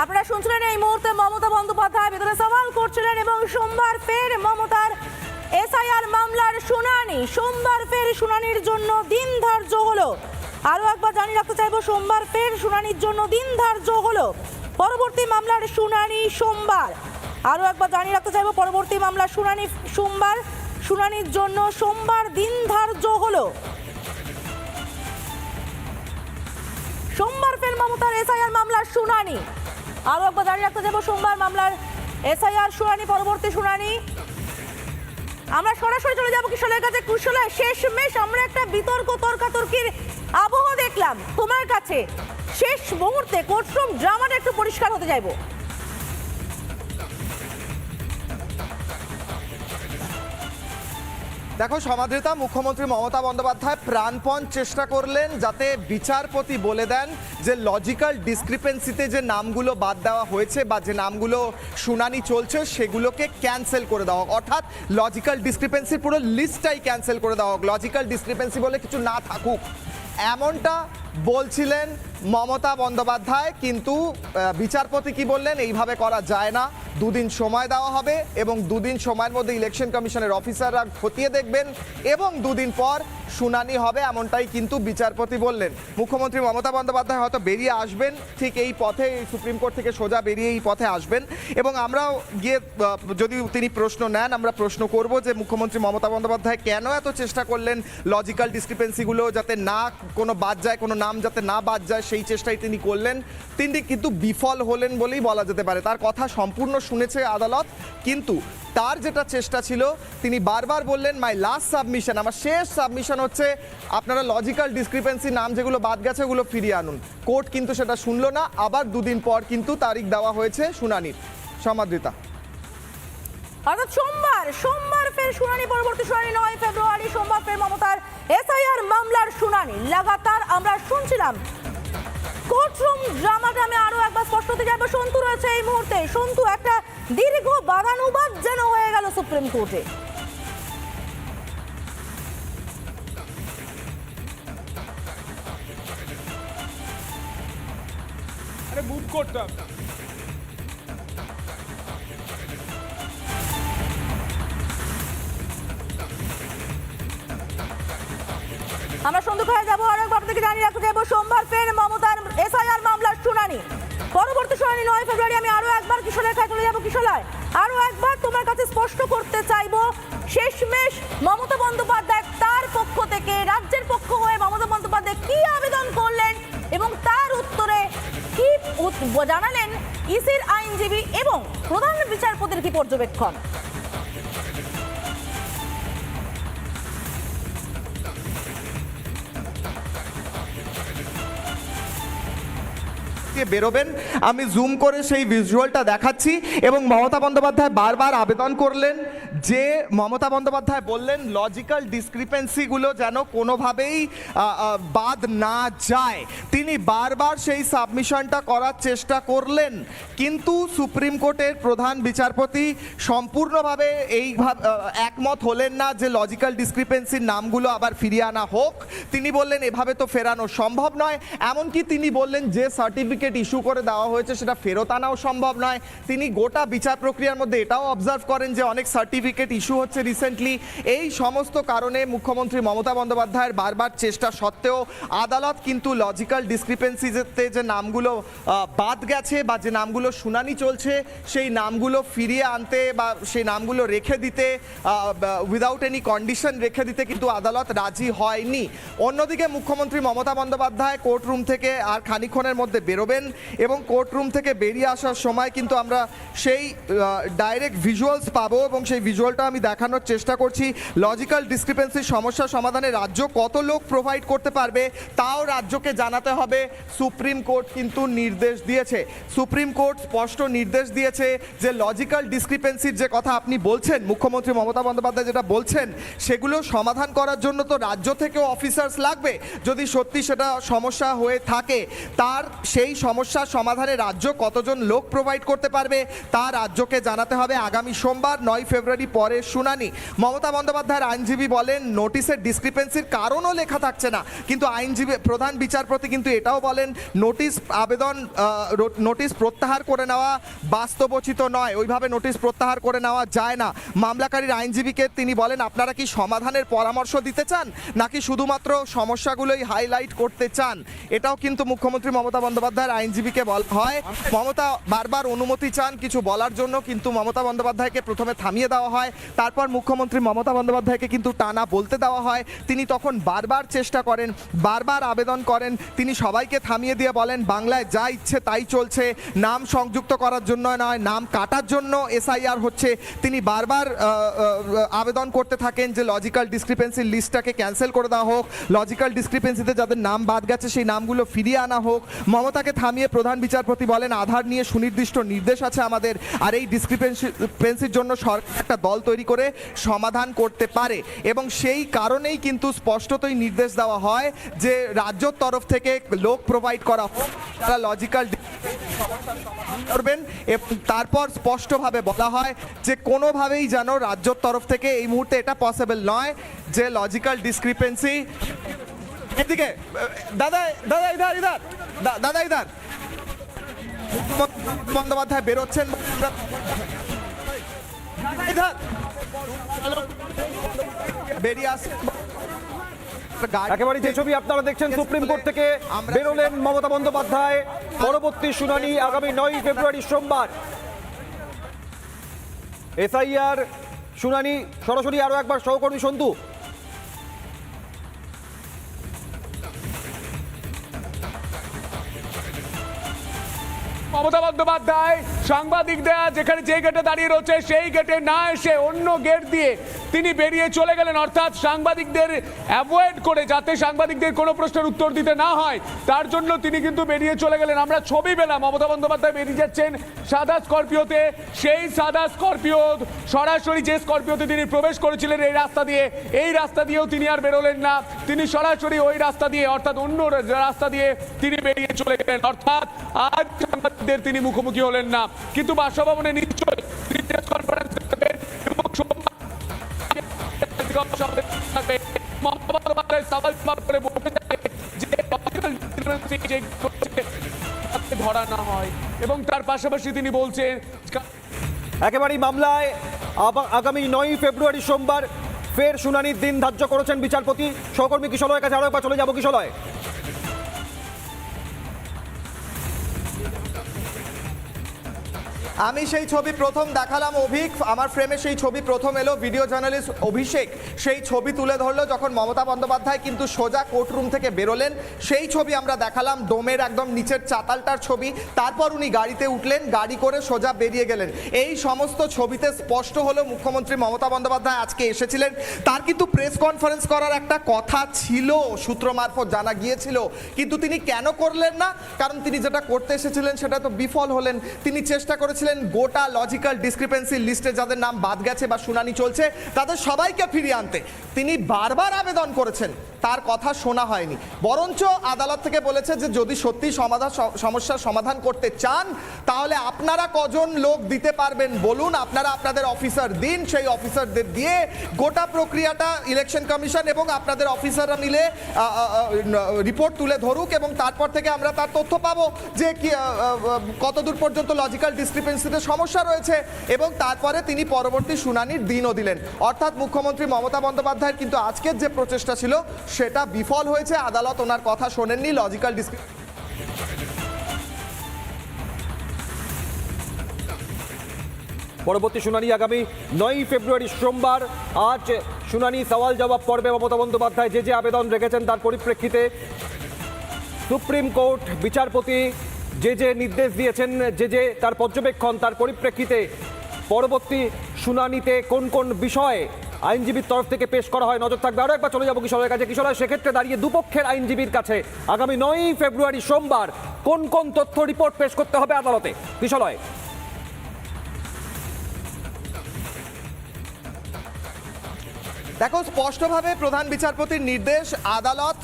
Speaker 3: আপনারা শুনছিলেন এই মুহূর্তে মমতা বন্দ্যোপাধ্যায় ভেতরে সওয়াল করছিলেন এবং সোমবার ফের মমতার এসআইআর মামলার শুনানি, সোমবার ফের শুনানির জন্য দিন ধার্য হলো। আরও একবার জানিয়ে রাখতে চাইবো, সোমবার ফের শুনানির জন্য দিন ধার্য হলো। পরবর্তী মামলার শুনানি সোমবার। আরও একবার জানিয়ে রাখতে চাইবো, পরবর্তী মামলার শুনানি সোমবার, শুনানির জন্য সোমবার দিন ধার্য হলো। সোমবার ফের মমতার এসআইআর মামলার শুনানি। আরও একবার জানিয়ে রাখতে যাবো, সোমবার মামলার এসআইআর শুনানি, পরবর্তী শুনানি। আমরা সরাসরি চলে যাবো কুশলের কাছে। কুশলা, শেষমেশ আমরা একটা বিতর্ক তর্কাতর্কির আবহ দেখলাম তোমার কাছে। শেষ মুহূর্তে কোর্টরুম ড্রামাটা একটু পরিষ্কার হতে চাইবো।
Speaker 4: দেখো সমাদৃতা, মুখ্যমন্ত্রী মমতা বন্দ্যোপাধ্যায় প্রাণপণ চেষ্টা করলেন যাতে বিচারপতি বলে দেন যে লজিক্যাল ডিসক্রিপেন্সিতে যে নামগুলো বাদ দেওয়া হয়েছে বা যে নামগুলো শুনানি চলছে সেগুলোকে ক্যান্সেল করে দেওয়া হোক, অর্থাৎ লজিক্যাল ডিসক্রিপেন্সির পুরো লিস্টটাই ক্যান্সেল করে দেওয়া হোক, লজিক্যাল ডিসক্রিপেন্সি বলে কিছু না থাকুক, এমনটা বলছিলেন মমতা বন্দ্যোপাধ্যায়। কিন্তু বিচারপতি কি বললেন, এইভাবে করা যায় না, দুদিন সময় দেওয়া হবে এবং দুদিন সময়ের মধ্যে ইলেকশন কমিশনের অফিসাররা খতিয়ে দেখবেন এবং দুদিন পর শুনানি হবে, এমনটাই কিন্তু বিচারপতি বললেন। মুখ্যমন্ত্রী মমতা বন্দ্যোপাধ্যায় হয়তো বেরিয়ে আসবেন ঠিক এই পথে, সুপ্রিম কোর্ট থেকে সোজা বেরিয়ে এই পথে আসবেন এবং আমরাও গিয়ে যদি তিনি প্রশ্ন নেন আমরা প্রশ্ন করব যে মুখ্যমন্ত্রী মমতা বন্দ্যোপাধ্যায় কেন এত চেষ্টা করলেন লজিক্যাল ডিসক্রিপেন্সিগুলো যাতে না কোনো বাদ যায়, কোনো নাম যাতে না বাদ যায়, সেই চেষ্টাই তিনি করলেন। তিনি কিন্তু বিফল হলেন বলেই বলা যেতে পারে। তার কথা সম্পূর্ণ শুনেছে আদালত, কিন্তু তার যেটা চেষ্টা ছিল তিনি বারবার বললেন মাই লাস্ট সাবমিশন, আমার শেষ সাবমিশন হচ্ছে আপনারা লজিক্যাল ডিসক্রিপেন্সি নাম যেগুলো বাদ গেছে ওগুলো ফিরিয়ে আনুন। কোর্ট কিন্তু সেটা শুনলো না, আবার দুদিন পর কিন্তু তারিখ দেওয়া হয়েছে শুনানির। সমাদৃতা,
Speaker 3: অর্থাৎ সোমবার ফের শুনানি, পরবর্তী শুনানি 9 ফেব্রুয়ারি। সোমবার ফের মমতার এসআইআর মামলার শুনানি। লাগাতার আমরা শুনছিলাম কোর্টরুম ড্রামাটা। আমি আরো একবার স্পষ্ট হতে যাবো, সন্তু রয়েছে এই মুহূর্তে। সন্তু, একটা দীর্ঘ বাদানুবাদ যেন হয়ে গেল সুপ্রিম কোর্টে।
Speaker 1: আরে কোর্টটা।
Speaker 3: আমরা সন্ধ্যা হয়ে যাবো আর একবার থেকে জানিয়ে রাখতে যাবো সোমবার ফের মমতার এসআইআর মামলার শুনানি। পরবর্তী শুনানি 9 ফেব্রুয়ারি। আমি আরো একবার কিশোরেখায় চলে যাবো। কিশোরায় আরো একবার তোমার কাছে স্পষ্ট করতে চাইবো, শেষমেশ মমতা বন্দ্যোপাধ্যায় তার পক্ষ থেকে রাজ্যের পক্ষ হয়ে মমতা বন্দ্যোপাধ্যায় কি আবেদন করলেন এবং তার উত্তরে কি জানালেন ইসির আইনজীবী এবং প্রধান বিচারপতির কি পর্যবেক্ষণ।
Speaker 4: বেরোবেন, আমি জুম করে সেই ভিজুয়ালটা দেখাচ্ছি। এবং মমতা বন্দ্যোপাধ্যায় বারবার আবেদন করলেন যে মমতা বন্দ্যোপাধ্যায় বললেন লজিক্যাল ডিসক্রিপেন্সিগুলো যেন কোনোভাবেই বাদ না যায়। তিনি বারবার সেই সাবমিশনটা করার চেষ্টা করলেন, কিন্তু সুপ্রিম কোর্টের প্রধান বিচারপতি সম্পূর্ণভাবে এইভাবে একমত হলেন না যে লজিক্যাল ডিসক্রিপেন্সির নামগুলো আবার ফিরিয়ে আনা হোক। তিনি বললেন এভাবে তো ফেরানো সম্ভব নয়। এমনকি তিনি বললেন যে সার্টিফিকেট ইস্যু করে দেওয়া হয়েছে সেটা ফেরত আনাও সম্ভব নয়। তিনি গোটা বিচার প্রক্রিয়ার মধ্যে এটাও অবজার্ভ করেন যে অনেক সার্টিফিকেট ইস্যু হচ্ছে রিসেন্টলি। এই সমস্ত কারণে মুখ্যমন্ত্রী মমতা বন্দ্যোপাধ্যায়ের বারবার চেষ্টা সত্ত্বেও আদালত কিন্তু লজিক্যাল ডিসক্রিপেন্সিতে যে নামগুলো বাদ গেছে বা যে নামগুলো শুনানি চলছে সেই নামগুলো ফিরিয়ে আনতে বা সেই নামগুলো রেখে দিতে উইদাউট এনি কন্ডিশন রেখে দিতে কিন্তু আদালত রাজি হয়নি। অন্যদিকে মুখ্যমন্ত্রী মমতা বন্দ্যোপাধ্যায় কোর্টরুম থেকে আর খানিকক্ষণের মধ্যে বেরোবেন এবং কোর্টরুম থেকে বেরিয়ে আসার সময় কিন্তু আমরা সেই ডাইরেক্ট ভিজুয়ালস পাবো এবং সেই ভিজুয়ালটা আমি দেখানোর চেষ্টা করছি। লজিক্যাল ডিসক্রিপেন্সির সমস্যা সমাধানে রাজ্য কত লোক প্রোভাইড করতে পারবে তাও রাজ্যকে জানাতে হবে। সুপ্রিম কোর্ট কিন্তু নির্দেশ দিয়েছে, সুপ্রিম কোর্ট স্পষ্ট নির্দেশ দিয়েছে যে লজিক্যাল ডিসক্রিপেন্সির যে কথা আপনি বলছেন, মুখ্যমন্ত্রী মমতা বন্দ্যোপাধ্যায় যেটা বলছেন, সেগুলো সমাধান করার জন্য তো রাজ্য থেকেও অফিসার্স লাগবে। যদি সত্যি সেটা সমস্যা হয়ে থাকে, তার সেই সমস্যার সমাধানে রাজ্য কতজন লোক প্রোভাইড করতে পারবে তা রাজ্যকে জানাতে হবে। আগামী সোমবার 9 ফেব্রুয়ারি পরের শুনানি। মমতা বন্দ্যোপাধ্যায়ের আইনজীবী বলেন নোটিশের ডিসক্রিপেন্সির কারণও লেখা থাকছে না, কিন্তু আইনজীবী প্রধান বিচারপতি কিন্তু এটাও বলেন নোটিশ প্রত্যাহার করে নেওয়া বাস্তবোচিত নয়, ওইভাবে নোটিশ প্রত্যাহার করে নেওয়া যায় না। মামলাকারীর আইনজীবীকে তিনি বলেন আপনারা কি সমাধানের পরামর্শ দিতে চান নাকি শুধুমাত্র সমস্যাগুলোই হাইলাইট করতে চান। এটাও কিন্তু মুখ্যমন্ত্রী মমতা বন্দ্যোপাধ্যায়ের আইনজীবীকে বলা হয়। মমতা বারবার অনুমতি চান কিছু বলার জন্য, কিন্তু মমতা বন্দ্যোপাধ্যায়কে প্রথমে থামিয়ে দেওয়া হয়, তারপর মুখ্যমন্ত্রী মমতা বন্দ্যোপাধ্যায়কে কিন্তু টানা বলতে দেওয়া হয়। তিনি তখন বারবার চেষ্টা করেন, বারবার আবেদন করেন, তিনি সবাইকে থামিয়ে দিয়ে বলেন বাংলায় যা ইচ্ছে তাই চলছে, নাম সংযুক্ত করার জন্য নয়, নাম কাটার জন্য এসআইআর হচ্ছে। তিনি বারবার আবেদন করতে থাকেন যে লজিক্যাল ডিসক্রিপেন্সির লিস্টটাকে ক্যান্সেল করে দেওয়া হোক, লজিক্যাল ডিসক্রিপেন্সিতে যাদের নাম বাদ গেছে সেই নামগুলো ফিরিয়ে আনা হোক। মমতাকে থামিয়ে প্রধান বিচারপতি বলেন আধার নিয়ে সুনির্দিষ্ট নির্দেশ আছে আমাদের, আর এই ডিসক্রিপেন্সির জন্য সরকার একটা দল তৈরি করে সমাধান করতে পারে। এবং সেই কারণেই কিন্তু স্পষ্টতই নির্দেশ দেওয়া হয় যে রাজ্যর তরফ থেকে লোক প্রোভাইড করা হোক, তারা লজিক্যাল করবেন। এবং তারপর স্পষ্টভাবে বলা হয় যে কোনোভাবেই যেন রাজ্যর তরফ থেকে এই মুহূর্তে এটা পসিবল নয় যে লজিক্যাল ডিসক্রিপেন্সি। এদিকে দাদা দাদা ইধার ইধার দাদা ইধার বন্দ্যোপাধ্যায় বেরোচ্ছেন, বেরিয়ে আসেন।
Speaker 1: একেবারে যে ছবি আপনারা দেখছেন, সুপ্রিম কোর্ট থেকে বেরোলেন মমতা বন্দ্যোপাধ্যায়। পরবর্তী শুনানি আগামী 9 ফেব্রুয়ারি সোমবার। এসআইআর শুনানি সরাসরি আরো একবার সহকর্মী সন্তু। মমতা বন্দ্যোপাধ্যায় সাংবাদিকদের যেখানে যে গেটে দাঁড়িয়ে রয়েছে সেই গেটে না এসে অন্য গেট দিয়ে তিনি বেরিয়ে চলে গেলেন, অর্থাৎ সাংবাদিকদের অ্যাভয়েড করে, যাতে সাংবাদিকদের কোনো প্রশ্নের উত্তর দিতে না হয় তার জন্য তিনি কিন্তু বেরিয়ে চলে গেলেন। আমরা ছবি পেলাম মমতা বন্দ্যোপাধ্যায় বেরিয়ে যাচ্ছেন সাদা স্করপিওতে, সেই সাদা স্করপিও সরাসরি যে স্করপিওতে তিনি প্রবেশ করেছিলেন এই রাস্তা দিয়ে, এই রাস্তা দিয়েও তিনি আর বেরোলেন না, তিনি সরাসরি ওই রাস্তা দিয়ে অর্থাৎ অন্য রাস্তা দিয়ে তিনি বেরিয়ে চলে গেলেন। অর্থাৎ আজ সাংবাদিকদের তিনি মুখোমুখি হলেন না, কিন্তু বাসভবনে নিশ্চয়ই প্রেস কনফারেন্স করবেন এবং মমতা বন্দ্যোপাধ্যায় সওয়াল করে বলতে চাই যে ধরা না হয়, এবং তার পাশাপাশি তিনি বলছেন
Speaker 13: একেবারেই মামলায় আগামী 9 ফেব্রুয়ারি সোমবার ফের শুনানির দিন ধার্য করেছেন বিচারপতি। সহকর্মী কিশলয়ের কাছে আরো একবার চলে যাব। কিশলয়,
Speaker 4: আমি সেই ছবি প্রথম দেখালাম অভিক, আমার ফ্রেমে সেই ছবি প্রথম এলো, ভিডিও জার্নালিস্ট অভিষেক সেই ছবি তুলে ধরলো যখন মমতা বন্দ্যোপাধ্যায় কিন্তু সোজা কোর্টরুম থেকে বেরোলেন। সেই ছবি আমরা দেখালাম, ডোমের একদম নিচের চাতালটার ছবি। তারপর উনি গাড়িতে উঠলেন, গাড়ি করে সোজা বেরিয়ে গেলেন। এই সমস্ত ছবিতে স্পষ্ট হলো মুখ্যমন্ত্রী মমতা বন্দ্যোপাধ্যায় আজকে এসেছিলেন। তার কিন্তু প্রেস কনফারেন্স করার একটা কথা ছিল, সূত্র মারফত জানা গিয়েছিল, কিন্তু তিনি কেন করলেন না? কারণ তিনি যেটা করতে এসেছিলেন সেটা তো বিফল হলেন। তিনি চেষ্টা করেছিলেন গোটা লজিক্যাল ডিসক্রিপেন্সি লিস্টে যাদের নাম বাদ গেছে বা শুনানি চলছে তাদের সবাইকে ফিরিয়ে আনতে। তিনি বারবার আবেদন করেছেন, তার কথা শোনা হয়নি। বরঞ্চ আদালত থেকে বলেছে যে যদি সত্যি সমস্যার সমাধান করতে চান তাহলে আপনারা কজন লোক দিতে পারবেন বলুন, আপনারা আপনাদের অফিসার দিন, সেই অফিসারদের দিয়ে গোটা প্রক্রিয়াটা ইলেকশন কমিশন এবং আপনাদের অফিসাররা মিলে রিপোর্ট তুলে ধরুক, এবং তারপর থেকে আমরা তার তথ্য পাবো যে কি কতদূর পর্যন্ত লজিক্যাল ডিসক্রিপেন্সিতে সমস্যা রয়েছে, এবং তারপরে তিনি পরবর্তী শুনানির দিনও দিলেন। অর্থাৎ মুখ্যমন্ত্রী মমতা বন্দ্যোপাধ্যায়ের কিন্তু আজকের যে প্রচেষ্টা ছিল সেটা বিফল হয়েছে। আদালত ওনার কথা শোনেননি। লজিক্যাল
Speaker 13: পরবর্তী শুনানি আগামী 9 ফেব্রুয়ারি সোমবার। আজ শুনানি সওয়াল জবাব পর্বে মমতা বন্দ্যোপাধ্যায় যে আবেদন রেখেছেন তার পরিপ্রেক্ষিতে সুপ্রিম কোর্ট বিচারপতি যে নির্দেশ দিয়েছেন, যে তার পর্যবেক্ষণ, তার পরিপ্রেক্ষিতে পরবর্তী শুনানিতে কোন কোন বিষয়ে আইনজীবীর তরফ থেকে পেশ করা হয় নজর থাকবে। আরও একবার চলে যাবো কিশোরের কাছে। কিশোর, সেক্ষেত্রে দাঁড়িয়ে দুপক্ষের আইনজীবীর কাছে আগামী 9 ফেব্রুয়ারি সোমবার কোন কোন তথ্য রিপোর্ট পেশ করতে হবে আদালতে? কিশোর,
Speaker 4: দেখো, স্পষ্টভাবে প্রধান বিচারপতির নির্দেশ, আদালত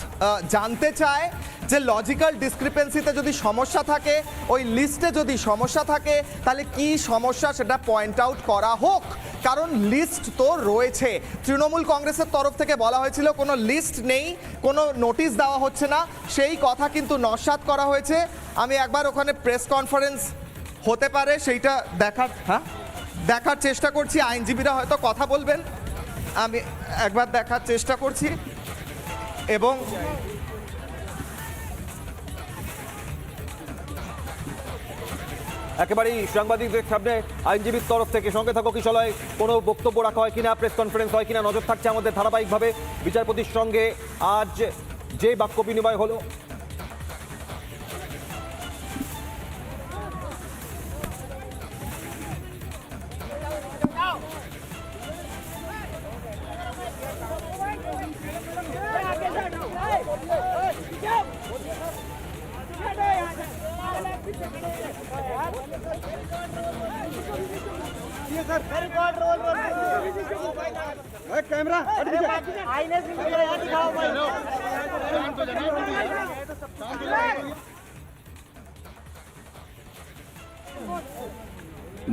Speaker 4: জানতে চায় যে লজিক্যাল ডিসক্রিপেন্সিতে যদি সমস্যা থাকে, ওই লিস্টে যদি সমস্যা থাকে, তাহলে কি সমস্যা সেটা পয়েন্ট আউট করা হোক। কারণ লিস্ট তো রয়েছে। তৃণমূল কংগ্রেসের তরফ থেকে বলা হয়েছিল কোনো লিস্ট নেই, কোনো নোটিশ দেওয়া হচ্ছে না, সেই কথা কিন্তু নস্যাৎ করা হয়েছে। আমি একবার ওখানে প্রেস কনফারেন্স হতে পারে সেইটা দেখার চেষ্টা করছি। আইনজীবীরা হয়তো কথা বলবেন, আমি একবার দেখার চেষ্টা করছি। এবং
Speaker 13: একেবারেই সাংবাদিকদের সামনে আইনজীবীর তরফ থেকে সঙ্গে থাকো কিশলয়, কোনো বক্তব্য রাখা হয় কিনা, প্রেস কনফারেন্স হয় কিনা নজর থাকছে আমাদের ধারাবাহিকভাবে। বিচারপতির সঙ্গে আজ যে বাক্য বিনিময় হলো,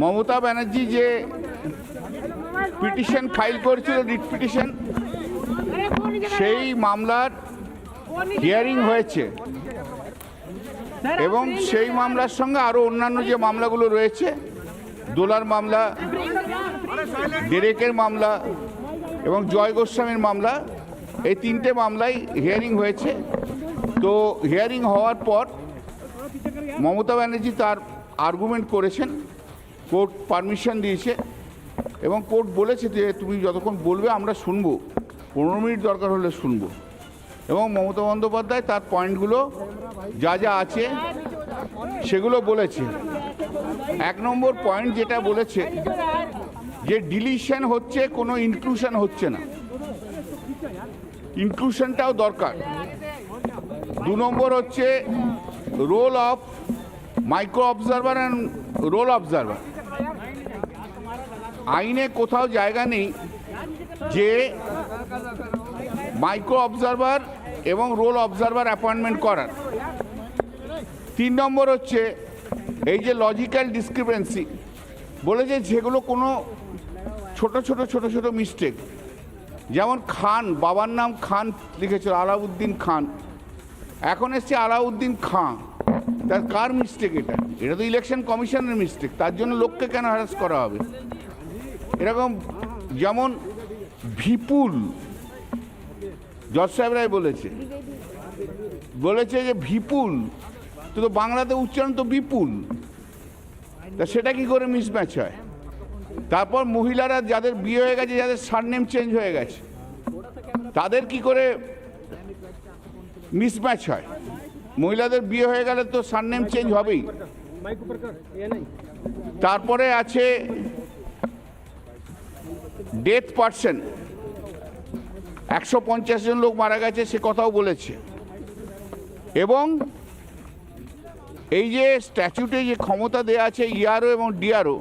Speaker 11: মমতা ব্যানার্জি যে পিটিশন ফাইল করেছিল, রিট পিটিশন, সেই মামলার হিয়ারিং হয়েছে এবং সেই মামলার সঙ্গে আরো অন্যান্য যে মামলাগুলো রয়েছে, দোলার মামলা, ডেরেকের মামলা এবং জয় গোস্বামীর মামলা, এই তিনটে মামলাই হিয়ারিং হয়েছে। তো হিয়ারিং হওয়ার পর মমতা ব্যানার্জি তার আর্গুমেন্ট করেছেন, কোর্ট পারমিশন দিয়েছে এবং কোর্ট বলেছে যে তুমি যতক্ষণ বলবে আমরা শুনবো, 15 মিনিট দরকার হলে শুনবো। এবং মমতা বন্দ্যোপাধ্যায় তার পয়েন্টগুলো যা যা আছে সেগুলো বলেছে। 1 নম্বর পয়েন্ট যেটা বলেছে যে ডিলিশন হচ্ছে, কোনো ইনক্লুশন হচ্ছে না, ইনক্লুশনটাও দরকার। 2 নম্বর হচ্ছে role of micro observer and role observer. আইনে কোথাও জায়গা নেই যে মাইক্রো অবজারভার এবং রোল অবজারভার অ্যাপয়েন্টমেন্ট করার। 3 নম্বর হচ্ছে এই যে লজিক্যাল ডিসক্রিপেন্সি বলেছে, যেগুলো কোনো ছোট ছোট মিস্টেক, যেমন খান, বাবার নাম খান লিখেছিল আলাউদ্দিন খান, এখন এসছে আলাউদ্দিন খাঁ। তার কার মিস্টেক এটা? এটা তো ইলেকশন কমিশনের মিস্টেক। তার জন্য লোককে কেন হ্যারাস করা হবে? এরকম যেমন বিপুল, জজ সাহেবরাই বলেছে যে বিপুল, তো বাংলাতে উচ্চারণ তো বিপুল, তা সেটা কি করে মিসম্যাচ হয়? তারপর মহিলারা যাদের বিয়ে হয়ে গেছে, যাদের সারনেম চেঞ্জ হয়ে গেছে, তাদের কি করে মিসম্যাচ হয়? মহিলাদের বিয়ে হয়ে গেলে তো সারনেম চেঞ্জ হবেই। তারপরে আছে ডেথ পার্সন, 150 জন লোক মারা গেছে, সে কথাও বলেছে। এবং এই যে স্ট্যাচুটে যে ক্ষমতা দেয়া আছে ইআরও এবং ডিআরও,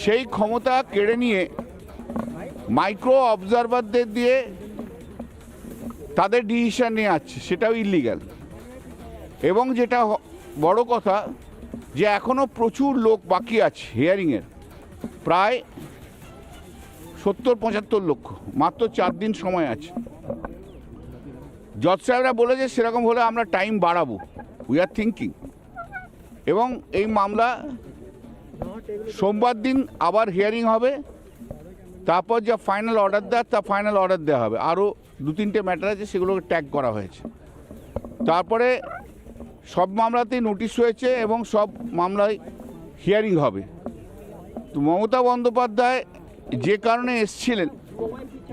Speaker 11: সেই ক্ষমতা কেড়ে নিয়ে মাইক্রো অবজারভারদের দিয়ে তাদের ডিসিশন নিয়ে আসছে, সেটাও ইলিগ্যাল। এবং যেটা বড় কথা, যে এখনও প্রচুর লোক বাকি আছে হিয়ারিংয়ের, প্রায় 70-75 লক্ষ, মাত্র 4 দিন সময় আছে। জজ সাহেবরা বলেছে সেরকম হলে আমরা টাইম বাড়াবো, উই আর থিঙ্কিং। এবং এই মামলা সোমবার দিন আবার হিয়ারিং হবে, তারপর যা ফাইনাল অর্ডার দেওয়ার তা ফাইনাল অর্ডার দেওয়া হবে। আরও 2-3টে ম্যাটার আছে, সেগুলোকে ট্যাগ করা হয়েছে। তারপরে সব মামলাতেই নোটিশ হয়েছে এবং সব মামলায় হিয়ারিং হবে। তো মমতা বন্দ্যোপাধ্যায় যে কারণে এসছিলেন,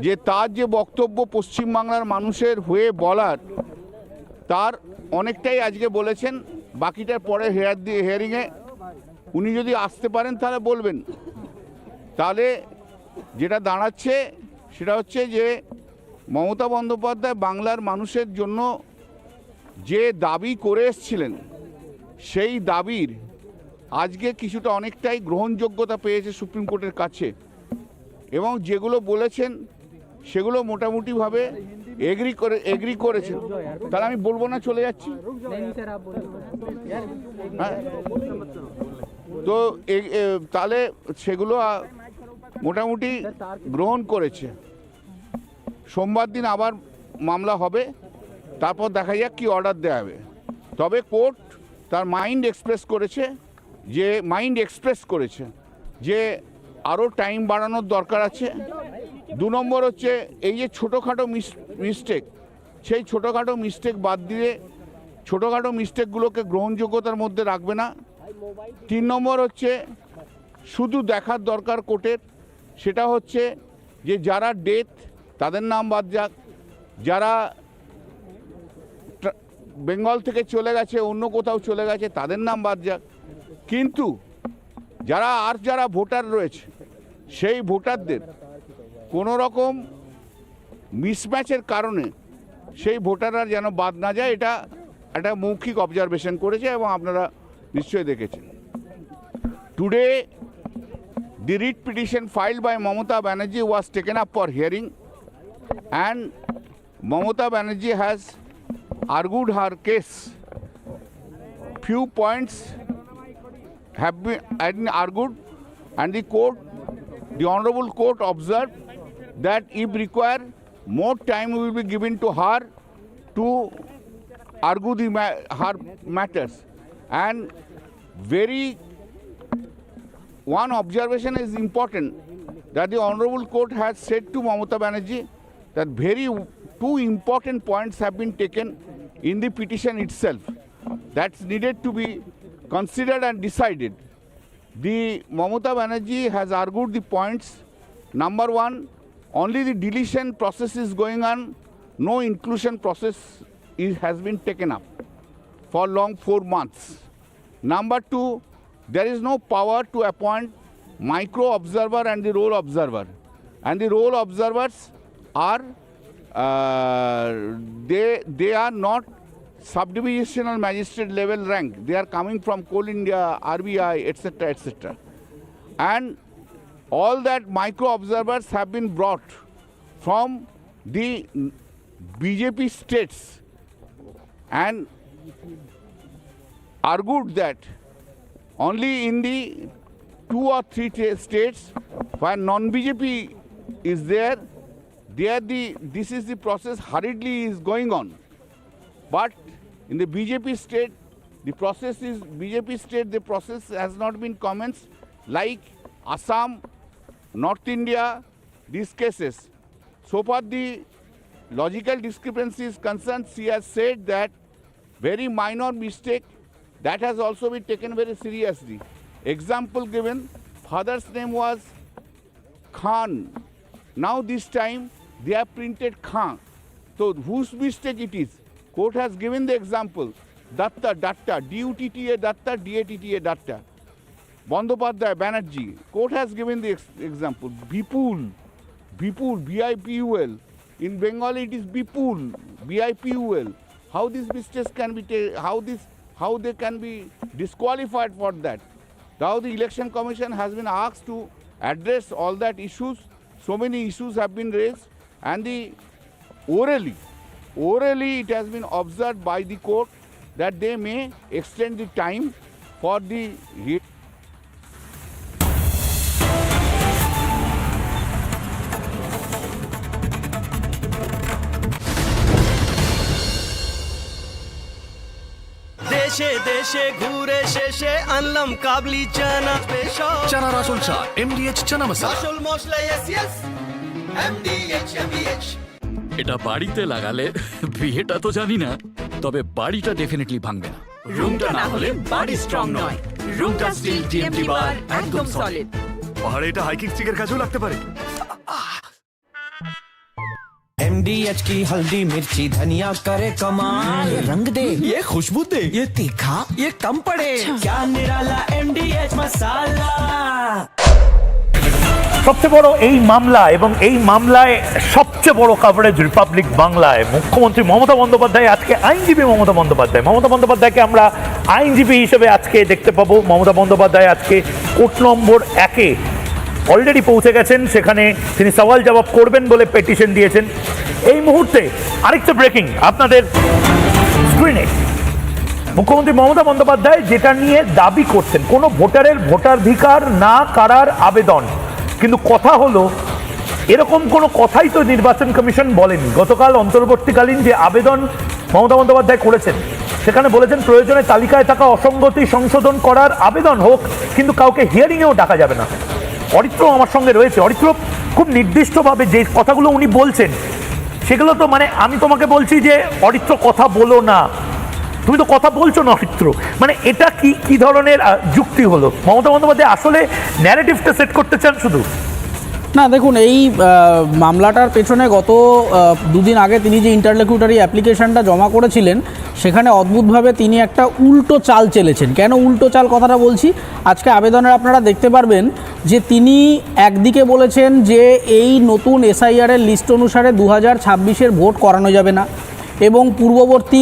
Speaker 11: যে তার যে বক্তব্য পশ্চিমবাংলার মানুষের হয়ে বলার, তার অনেকটাই আজকে বলেছেন। বাকিটার পরে হিয়ারিংয়ে উনি যদি আসতে পারেন তাহলে বলবেন। তাহলে যেটা দাঁড়াচ্ছে সেটা হচ্ছে যে মমতা বন্দ্যোপাধ্যায় বাংলার মানুষের জন্য যে দাবি করে এসছিলেন, সেই দাবির আজকে কিছুটা অনেকটাই গ্রহণযোগ্যতা পেয়েছে সুপ্রিম কোর্টের কাছে। এবং যেগুলো বলেছেন সেগুলো মোটামুটিভাবে এগ্রি করেছেন। তাহলে আমি বলবো না, চলে যাচ্ছি। হ্যাঁ, তো তাহলে সেগুলো মোটামুটি গ্রহণ করেছে। সোমবার দিন আবার মামলা হবে, তারপর দেখা যাক কি অর্ডার দেওয়া হবে। তবে কোর্ট তার মাইন্ড এক্সপ্রেস করেছে যে আরও টাইম বাড়ানোর দরকার আছে। 2 নম্বর হচ্ছে এই যে ছোটোখাটো মিস্টেক, সেই ছোটোখাটো মিস্টেক বাদ দিয়ে ছোটোখাটো মিস্টেকগুলোকে গ্রহণযোগ্যতার মধ্যে রাখবে না। 3 নম্বর হচ্ছে শুধু দেখার দরকার কোর্টের, সেটা হচ্ছে যে যারা ডেথ তাদের নাম বাদ যাক, যারা বেঙ্গল থেকে চলে গেছে অন্য কোথাও চলে গেছে তাদের নাম বাদ যাক। কিন্তু যারা ভোটার রয়েছে, সেই ভোটারদের কোনো রকম মিসম্যাচের কারণে সেই ভোটাররা যেন বাদ না যায়, এটা একটা মৌখিক অবজারভেশন করেছে এবং আপনারা নিশ্চয়ই দেখেছেন। Today the writ petition filed by Mamata Banerjee was taken up for hearing, and Mamata Banerjee has argued her case. Few points have been argued, and the Honorable Court observed that if required, more time will be given to her to argue her matters. And one observation is important, that the Honorable Court has said to Mamata Banerjee that 2 important points have been taken in the petition itself that's needed to be considered and decided. The Mamata Banerjee has argued the points. Number 1, only the deletion process is going on, no inclusion process has been taken up for long 4 months. Number 2, there is no power to appoint micro observer and the role observer. And the role observers are, they are not subdivisional magistrate level rank. They are coming from Coal India, RBI, etc., etc. And all that micro observers have been brought from the BJP states and argued that only in the 2 or 3 states where non-BJP is there, this is the process hurriedly is going on. But in the BJP state, The process is, BJP state, the process has not been commenced like Assam, North India, these cases. So far the logical discrepancy is concerned, she has said that very minor mistake, that has also been taken very seriously. Example given, father's name was Khan. Now this time they have printed Khan. So whose mistake it is? Court has given the example. Datta, D-U-T-T-A, Datta, D-A-T-T-A, Datta. Mamata Banerjee. Court has given the example. Bipul, B-I-P-U-L. In Bengali it is Bipul, B-I-P-U-L. How these mistakes can be how they can be disqualified for that? Now the Election Commission has been asked to address all that issues. So many issues have been raised, and orally it has been observed by the court that they may extend the time for the
Speaker 7: দেশে দেশে ঘুরে শেষে আনলাম কাবলি চানা special চানার আসল স্বাদ MDH chana masala আসল মশলা yes MDH
Speaker 14: এটা বাড়িতে লাগালে বিয়েটা তো জানি না, তবে বাড়িটা ডেফিনেটলি ভাঙবে না।
Speaker 7: রুমটা না হলে বাড়ি স্ট্রং নয়। রুমটা স্টিল TMT বার একদম সলিড।
Speaker 14: আর এটা হাইকিং স্টিকের কাছেও লাগতে পারে।
Speaker 7: MDH की हल्दी मिर्ची धनिया करे कमाल, ये रंग दे, ये खुशबू दे, ये तीखा, ये कम पड़े, क्या निराला MDH मसाला।
Speaker 15: সবচেয়ে বড় এই মামলা এবং এই মামলায় সবচেয়ে বড় কভারেজ রিপাবলিক বাংলায় মুখ্যমন্ত্রী মমতা বন্দ্যোপাধ্যায়, আজকে আইনজীবী মমতা বন্দ্যোপাধ্যায়কে আমরা আইনজীবী হিসেবে আজকে দেখতে পাবো। মমতা বন্দ্যোপাধ্যায় আজকে কোর্ট নম্বর 1-এ অলরেডি পৌঁছে গেছেন, সেখানে তিনি সওয়াল জবাব করবেন বলে পেটিশন দিয়েছেন। এই মুহূর্তে আরেকটা ব্রেকিং আপনাদের স্ক্রিনে। মুখ্যমন্ত্রী মমতা বন্দ্যোপাধ্যায় যেটা নিয়ে দাবি করছেন, কোনো ভোটারের ভোটাধিকার না করার আবেদন, কিন্তু কথা হলো এরকম কোনো কথাই তো নির্বাচন কমিশন বলেনি। গতকাল অন্তর্বর্তীকালীন যে আবেদন মমতা বন্দ্যোপাধ্যায় করেছেন, সেখানে বলেছেন প্রয়োজনে তালিকায় থাকা অসঙ্গতি সংশোধন করার আবেদন হোক, কিন্তু কাউকে হিয়ারিংয়েও ডাকা যাবে না। অরিত্র আমার সঙ্গে রয়েছে। অরিত্র, খুব নির্দিষ্টভাবে যে কথাগুলো উনি বলছেন সেগুলো তো মানে আমি তোমাকে বলছি যে অরিত্র কথা বলো না, তুমি তো কথা বলছো না অরিত্র, মানে এটা কি ধরনের যুক্তি হলো? মমতা বন্দ্যোপাধ্যায় আসলে ন্যারেটিভটা সেট করতে চান শুধু?
Speaker 16: না, দেখুন, এই মামলাটার পেছনে গত দুদিন আগে তিনি যে ইন্টারলকিউটারি অ্যাপ্লিকেশনটা জমা করেছিলেন, সেখানে অদ্ভুতভাবে তিনি একটা উল্টো চাল চেলেছেন। কেন উল্টো চাল কথাটা বলছি? আজকে আবেদনের আপনারা দেখতে পারবেন যে তিনি একদিকে বলেছেন যে এই নতুন এসআইআরের লিস্ট অনুসারে 2026-এর ভোট করানো যাবে না, এবং পূর্ববর্তী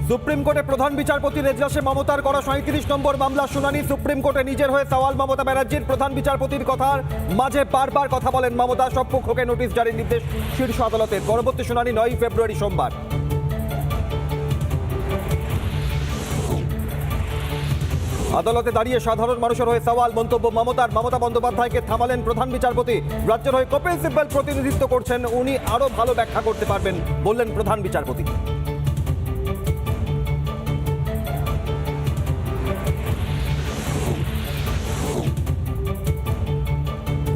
Speaker 13: সুপ্রিম কোর্টে প্রধান বিচারপতির এজলাসে মমতার করা 37 নম্বর মামলা শুনানি। সুপ্রিম কোর্টে নিজের হয়ে সওয়াল মমতা ব্যানার্জির। প্রধান বিচারপতির কথার মাঝে বারবার কথা বলেন মমতা। সব পক্ষকে নোটিশ জারির নির্দেশ শীর্ষ আদালতের। পরবর্তী শুনানি 9 ফেব্রুয়ারি সোমবার। আদালতে দাঁড়িয়ে সাধারণ মানুষের হয়ে সওয়াল মন্তব্য মমতার। মমতা বন্দ্যোপাধ্যায়কে থামালেন প্রধান বিচারপতি। রাজ্যের হয়ে কপিল সিব্বল প্রতিনিধিত্ব করছেন, উনি আরো ভালো ব্যাখ্যা করতে পারবেন বললেন প্রধান বিচারপতি।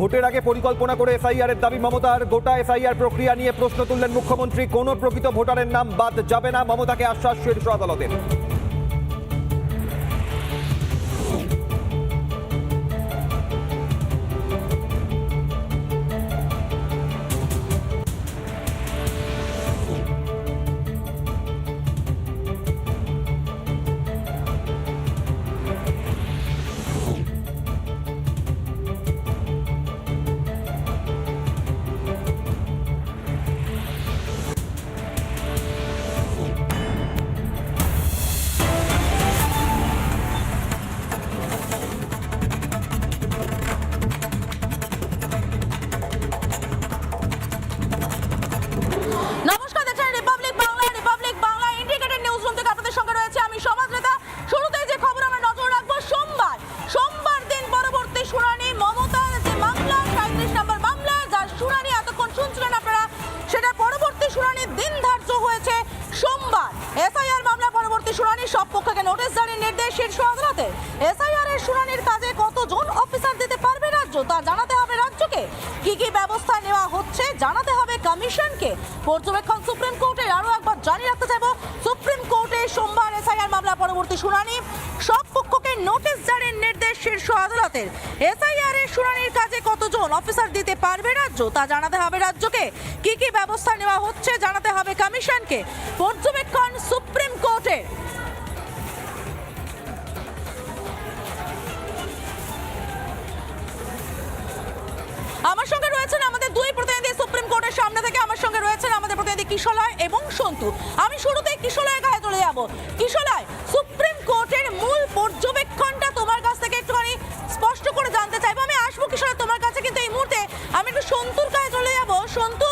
Speaker 13: ভোটের আগে পরিকল্পনা করে এসআইআর এর দাবি মমতার। গোটা এসআইআর প্রক্রিয়া নিয়ে প্রশ্ন তুললেন মুখ্যমন্ত্রী। কোনো প্রকৃত ভোটারের নাম বাদ যাবে না, মমতাকে আশ্বাস শীর্ষ আদালতের।
Speaker 3: শুনানি, সব পক্ষকে নোটিশ জারির নির্দেশ শীর্ষ আদালতে। এসআইআর এর শুনানির কাজে কতজন অফিসার দিতে পারবে রাজ্য তা জানাতে হবে রাজ্যকে। কি কি ব্যবস্থা নেওয়া হচ্ছে জানাতে হবে কমিশনকে। পর্যবেক্ষণ সুপ্রিম কোর্টের। আরো একবার জানিয়ে রাখতে চাইবো, সুপ্রিম কোর্টে সোমবার এসআইআর মামলা পরবর্তী শুনানি, সব পক্ষকে নোটিশ জারির নির্দেশ শীর্ষ আদালতের। এসআইআর এর শুনানির কাজে কতজন অফিসার দিতে পারবে রাজ্য তা জানাতে হবে রাজ্যকে। কি কি ব্যবস্থা নেওয়া হচ্ছে জানাতে হবে কমিশনকে। পর্যবেক্ষণ সুপ্রিম কোর্টের। আমার সঙ্গে রয়েছেন আমাদের দুই প্রতিনিধি সুপ্রিম কোর্টের সামনে থেকে। আমার সঙ্গে রয়েছেন আমাদের প্রতিনিধি কিশলয় এবং সন্তু। আমি শুরুতেই কিশলয়ের কাছে চলে যাব। কিশলয়, সুপ্রিম কোর্টের মূল পর্যবেক্ষণটা তোমার কাছ থেকে একটুখানি স্পষ্ট করে জানতে চাইবো। আমি আসবো কিশলয় তোমার কাছে, কিন্তু এই মুহূর্তে আমি একটু সন্তুর কাছে চলে যাব। সন্তু,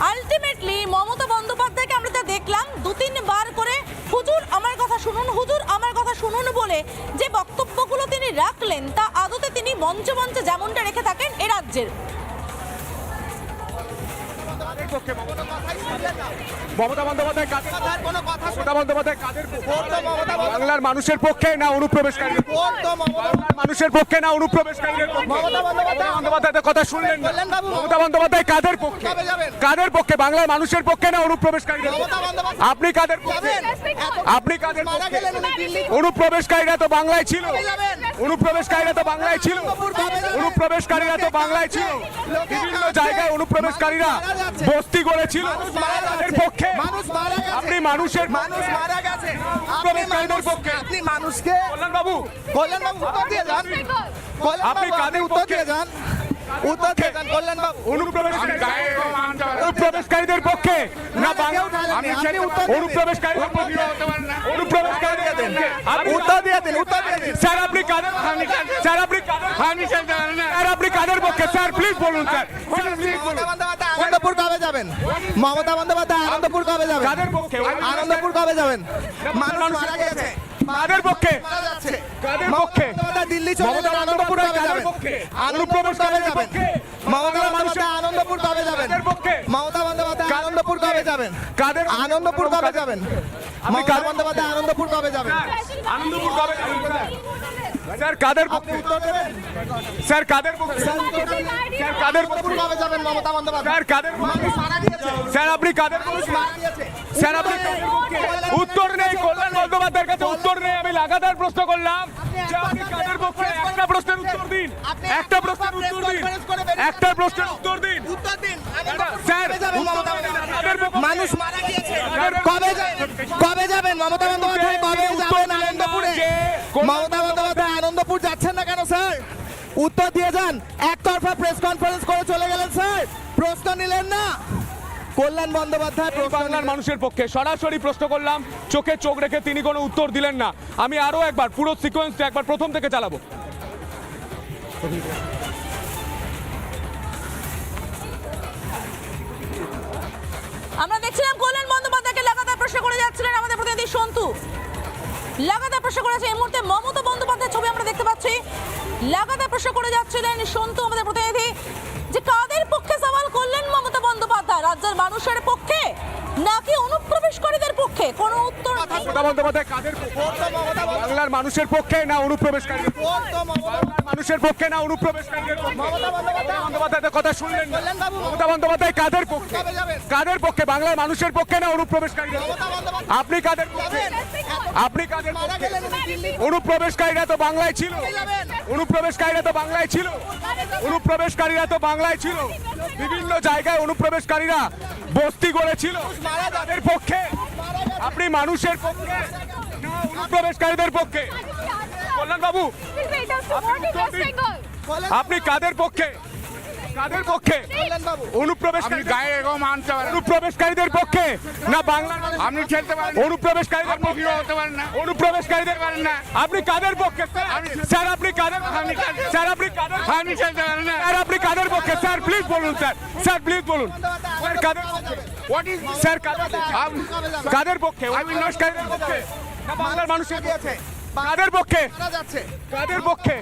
Speaker 3: আলটিমেটলি মমতা বন্দ্যোপাধ্যায়কে আমরা যা দেখলাম 2-3 বার করে হুজুর আমার কথা শুনুন, হুজুর আমার কথা শুনুন বলে যে বক্তব্যগুলো তিনি রাখলেন তা আদতে তিনি মঞ্চে মঞ্চে যেমনটা রেখে থাকেন এ রাজ্যের।
Speaker 1: মমতা বন্দ্যোপাধ্যায় বাংলার মানুষের পক্ষে না অনুপ্রবেশকারী? মানুষের পক্ষে না অনুপ্রবেশকারীদের পক্ষে? বন্দ্যোপাধ্যায়ের কথা শুনলেন? মমতা বন্দ্যোপাধ্যায় কাদের পক্ষে? কাদের পক্ষে? বাংলার মানুষের পক্ষে না অনুপ্রবেশকারীদের পক্ষে? আপনি কাদের পক্ষে? আপনি কাদের পক্ষে? অনুপ্রবেশকারীরা তো বাংলায় ছিল। অনুপ্রবেশকারীরা তো বাংলায় ছিল। অনুপ্রবেশকারীরা তো বাংলায় ছিল। বিভিন্ন জায়গায় অনুপ্রবেশকারীরা বস্তি গড়েছিল। তাদের পক্ষে আপনি মানুষের অনুপ্রবেশকারীদের পক্ষে?
Speaker 4: আপনি মানুষকে
Speaker 1: কল্যাণবাবু
Speaker 4: উত্তর দিয়ে যান।
Speaker 1: আপনি কাদের পক্ষে?
Speaker 4: উত্তর দিয়ে যান কল্যাণবাবু।
Speaker 1: অনুপ্রবেশকারীদের পক্ষে না বাংলা? অনুপ্রবেশকারীদের পক্ষে? অনুপ্রবেশকারীদের পক্ষে
Speaker 4: উত্তর দিয়ে দিন, উত্তর দিয়ে দিন।
Speaker 1: স্যার আপনি কাদের? স্যার আপনি কাদের? স্যার আপনি কাদের পক্ষে? স্যার প্লিজ বলুন স্যার।
Speaker 4: আনন্দপুর কবে যাবেন? মমতা বন্দ্যোপাধ্যায় আনন্দপুর কবে যাবেন?
Speaker 1: কাদের পক্ষে?
Speaker 4: আনন্দপুর কবে যাবেন? মানুষ মারা গেছে।
Speaker 1: কাদের পক্ষে? কাদের পক্ষে?
Speaker 4: দিল্লি চলে যাবেন। আনন্দপুর কবে যাবেন?
Speaker 1: অনুপ্রবেশ
Speaker 4: কবে যাবেন? মমতা বন্দ্যোপাধ্যায় আনন্দপুর কবে যাবেন? মমতা বন্দ্যোপাধ্যায় আনন্দপুর কবে যাবেন?
Speaker 1: কাদের?
Speaker 4: আনন্দপুর কবে যাবেন? মমতা বন্দ্যোপাধ্যায় আনন্দপুর কবে যাবেন?
Speaker 1: আনন্দপুর কবে যাবেন? স্যার কাদের পক্ষে?
Speaker 4: উত্তর দেবেন।
Speaker 1: স্যার কাদের পক্ষে? স্যার কাদের পক্ষে?
Speaker 4: কবে যাবেন মমতা বন্দ্যোপাধ্যায়?
Speaker 1: স্যার কাদের?
Speaker 4: মানুষ মারা গিয়েছে।
Speaker 1: স্যার আপনি কাদের পক্ষে? স্যার আপনি কাদের পক্ষে? উত্তর নেই কল্যাণ বন্দ্যোপাধ্যায়ের কাছে, উত্তর নেই। আমি লাগাতার প্রশ্ন করলাম যে আপনি কাদের পক্ষে? একটা প্রশ্নের উত্তর দিন। একটা প্রশ্নের উত্তর দিন। একটা প্রশ্নের উত্তর দিন।
Speaker 4: উত্তর দিন।
Speaker 1: স্যার
Speaker 4: মানুষ মারা গিয়েছে। কবে যাবেন মমতা বন্দ্যোপাধ্যায়? কবে যাবেন আনন্দপুরে? মমতা বন্দ্যোপাধ্যায় আনন্দপুর যাচ্ছেন না কেন স্যার? উত্তর দিয়ে যান। একতরফা প্রেস কনফারেন্স করে চলে গেলেন স্যার, প্রশ্ন নিলেন না। কল্যাণ বন্দ্যোপাধ্যায়
Speaker 1: বাংলার মানুষের পক্ষে সরাসরি প্রশ্ন করলাম, চোখে চোখ রেখে তিনি কোনো উত্তর দিলেন না। আমি আরো একবার পুরো সিকোয়েন্সটা একবার প্রথম থেকে চালাবো।
Speaker 3: আমরা দেখছিলাম কল্যাণ বন্দ্যোপাধ্যায়কে লাগাতার প্রশ্ন করে যাচ্ছিলেন আমাদের প্রতিনিধি সন্তু। লাগাতার প্রশ্ন করেছে এই মুহূর্তে মমতা বন্দ্যোপাধ্যায়ের ছবি আমরা দেখতে পাচ্ছি। লাগাতার প্রশ্ন করে যাচ্ছিলেন সন্তু আমাদের প্রতিনিধি যে কাদের পক্ষে সওয়াল করলেন মমতা বন্দ্যোপাধ্যায়, রাজ্যের মানুষের পক্ষে নাকি অনুপ্রবেশকারীদের পক্ষে? কোনো উত্তর।
Speaker 1: মমতা বন্দ্যোপাধ্যায় কাদের পক্ষে? বাংলার মানুষের পক্ষে না অনুপ্রবেশকারীদের? মানুষের পক্ষে না অনুপ্রবেশকারীদের পক্ষে? বন্দ্যোপাধ্যায়ের কথা শুনলেন? মমতা বন্দ্যোপাধ্যায় কাদের পক্ষে? কাদের পক্ষে? বাংলার মানুষের পক্ষে না অনুপ্রবেশকারীদের? আপনি কাদের পক্ষে? আপনি কাদের পক্ষে? অনুপ্রবেশকারীরা তো বাংলায় ছিল। অনুপ্রবেশকারীরা তো বাংলায় ছিল। অনুপ্রবেশকারীরা তো বাংলায় ছিল। বিভিন্ন জায়গায় অনুপ্রবেশকারীরা বস্তি গড়েছিল। তাদের পক্ষে? আপনি মানুষের পক্ষে না অনুপ্রবেশকারীদের পক্ষে? কল্যাণবাবু আপনি কাদের পক্ষে? কাদের পক্ষে? অনুপ্রবেশকারীদের পক্ষে না বাংলার? আপনি খেলতে পারেন অনুপ্রবেশকারীদের পক্ষে? হতে পারেন না অনুপ্রবেশকারীদের পারেন না। আপনি কাদের পক্ষে? স্যার আপনি কাদের? স্যার আপনি কাদের? আপনি খেলতে পারেন না। স্যার আপনি কাদের পক্ষে? স্যার প্লিজ বলুন। স্যার স্যার প্লিজ বলুন। স্যার কাদের পক্ষে? স্যার কাদের পক্ষে? অনুপ্রবেশকারীদের পক্ষে না বাংলার মানুষের পক্ষে? কাদের পক্ষে? কাদের পক্ষে?